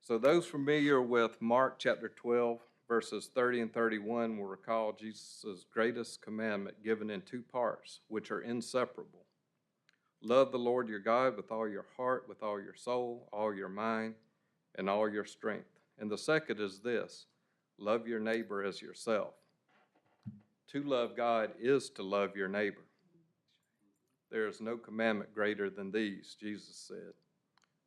So those familiar with Mark chapter 12, verses 30 and 31 will recall Jesus' greatest commandment given in 2 parts, which are inseparable. Love the Lord your God with all your heart, with all your soul, all your mind, and all your strength. And the second is this: love your neighbor as yourself. To love God is to love your neighbor. There is no commandment greater than these, Jesus said.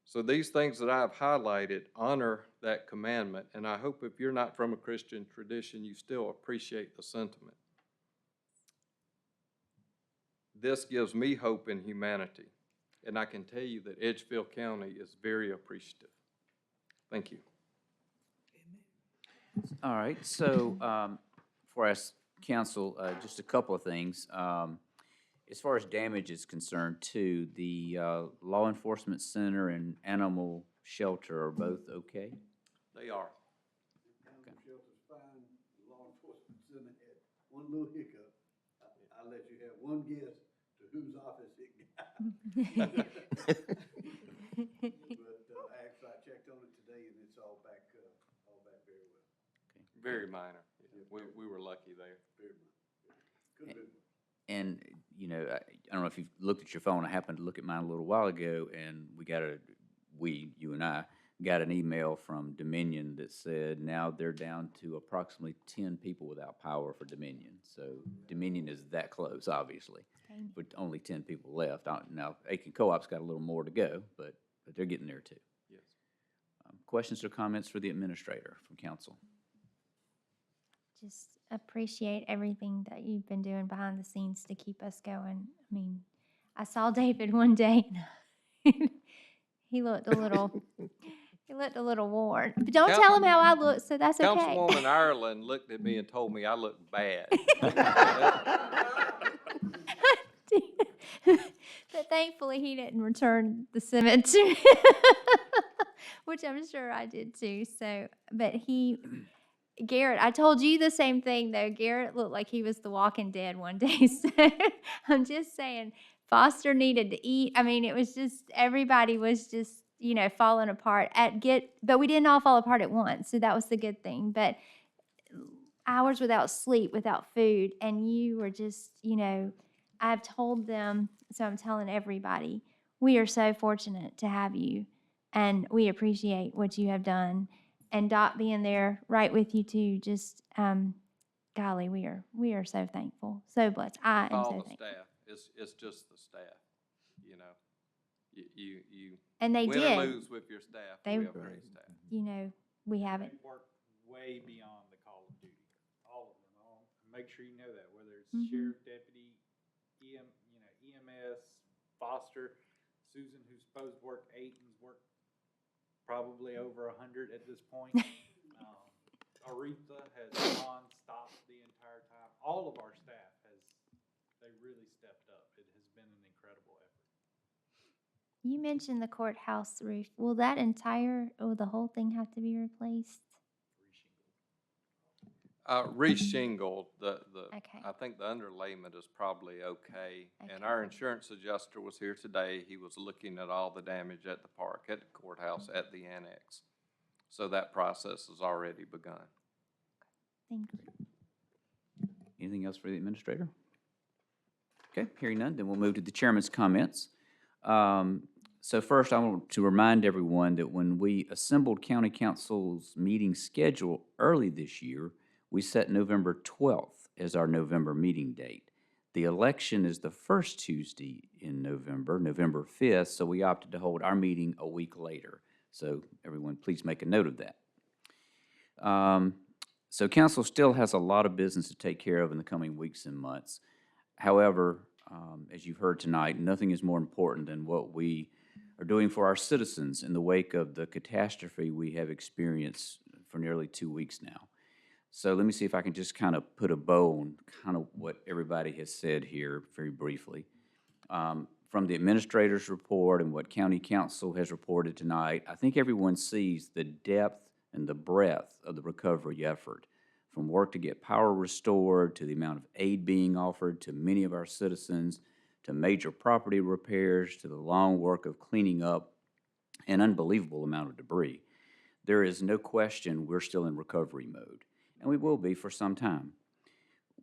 So these things that I've highlighted honor that commandment, and I hope if you're not from a Christian tradition, you still appreciate the sentiment. This gives me hope in humanity, and I can tell you that Edgefield County is very appreciative. Thank you. All right, so for us, council, just a couple of things. As far as damage is concerned too, the Law Enforcement Center and Animal Shelter are both okay? They are. Animal shelter's fine, law enforcement center had one little hiccup. I'll let you have one guess to whose office it got. But actually, I checked on it today and it's all back very well. Very minor. We were lucky there. Very minor. Could have been. And, you know, I don't know if you've looked at your phone. I happened to look at mine a little while ago, and you and I, got an email from Dominion that said now they're down to approximately 10 people without power for Dominion. So Dominion is that close, obviously, with only 10 people left. Now, Aiken Co-op's got a little more to go, but they're getting there too. Yes. Questions or comments for the administrator from council? Just appreciate everything that you've been doing behind the scenes to keep us going. I mean, I saw David one day and he looked a little worn. But don't tell him how I look, so that's okay. Councilwoman Ireland looked at me and told me I looked bad. But thankfully he didn't return the cement to me, which I'm sure I did too. So, but Garrett, I told you the same thing though. Garrett looked like he was the Walking Dead one day. So I'm just saying, Foster needed to eat. I mean, it was just, everybody was just, falling apart but we didn't all fall apart at once. So that was the good thing. But hours without sleep, without food, and you were just, I've told them, so I'm telling everybody, we are so fortunate to have you, and we appreciate what you have done. And Doc being there right with you too, just, golly, we are so thankful, so blessed. I am so All the thankful. staff. It's just the staff, You And they win did. or lose with your staff. They- We have great staff. We haven't. They work way beyond the call of duty, all of them. Make sure you know that, whether it's Mhm. sheriff, deputy, EMS, Foster, Susan, who's supposed to work 8 and's worked probably over 100 at this point. Aretha has non-stopped the entire time. All of our staff they really stepped up. It has been an incredible effort. You mentioned the courthouse roof. Will the whole thing have to be replaced? Reshingled, Okay. I think the underlayment is probably okay. And Okay. our insurance adjuster was here today. He was looking at all the damage at the park, at the courthouse, at the annex. So that process has already begun. Thank you. Anything else for the administrator? Okay, hearing none, then we'll move to the chairman's comments. So first, I want to remind everyone that when we assembled county council's meeting schedule early this year, we set November 12th as our November meeting date. The election is the first Tuesday in November, November 5th, so we opted to hold our meeting a week later. So everyone, please make a note of that. So council still has a lot of business to take care of in the coming weeks and months. However, as you've heard tonight, nothing is more important than what we are doing for our citizens in the wake of the catastrophe we have experienced for nearly 2 weeks now. So let me see if I can just kind of put a bow on kind of what everybody has said here very briefly. From the administrator's report and what county council has reported tonight, I think everyone sees the depth and the breadth of the recovery effort, from work to get power restored, to the amount of aid being offered to many of our citizens, to major property repairs, to the long work of cleaning up an unbelievable amount of debris. There is no question we're still in recovery mode, and we will be for some time.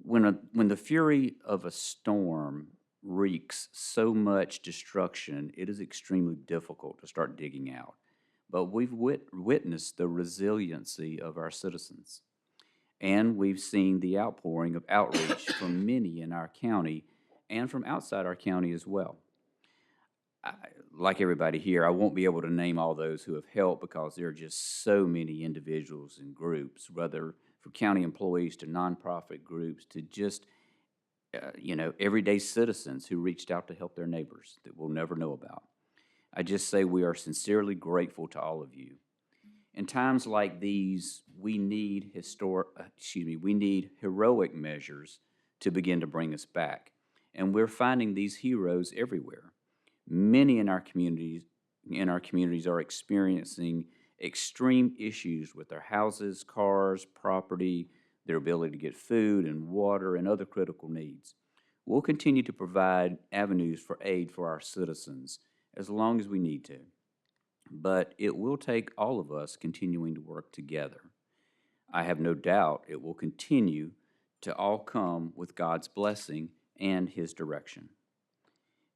When the fury of a storm wreaks so much destruction, it is extremely difficult to start digging out. But we've witnessed the resiliency of our citizens, and we've seen the outpouring of outreach from many in our county and from outside our county as well. Like everybody here, I won't be able to name all those who have helped because there are just so many individuals and groups, whether from county employees to nonprofit groups to just everyday citizens who reached out to help their neighbors that we'll never know about. I just say we are sincerely grateful to all of you. In times like these, we need heroic measures to begin to bring us back. And we're finding these heroes everywhere. Many in our communities are experiencing extreme issues with their houses, cars, property, their ability to get food and water and other critical needs. We'll continue to provide avenues for aid for our citizens as long as we need to. But it will take all of us continuing to work together. I have no doubt it will continue to all come with God's blessing and His direction.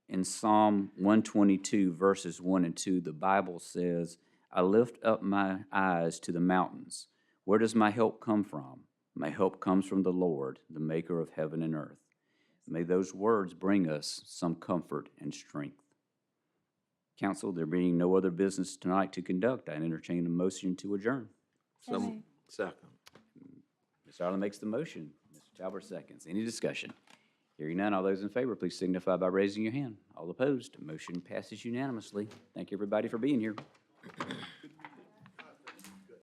In Psalm 122, verses 1 and 2, the Bible says, "I lift up my eyes to the mountains. Where does my help come from? My help comes from the Lord, the maker of heaven and earth." May those words bring us some comfort and strength. Council, there being no other business tonight to conduct, I entertain a motion to adjourn. So moved. Second. Ms. Arlen makes the motion. Mr. Talbot seconds. Any discussion? Hearing none, all those in favor, please signify by raising your hand. All opposed, motion passes unanimously. Thank you, everybody, for being here.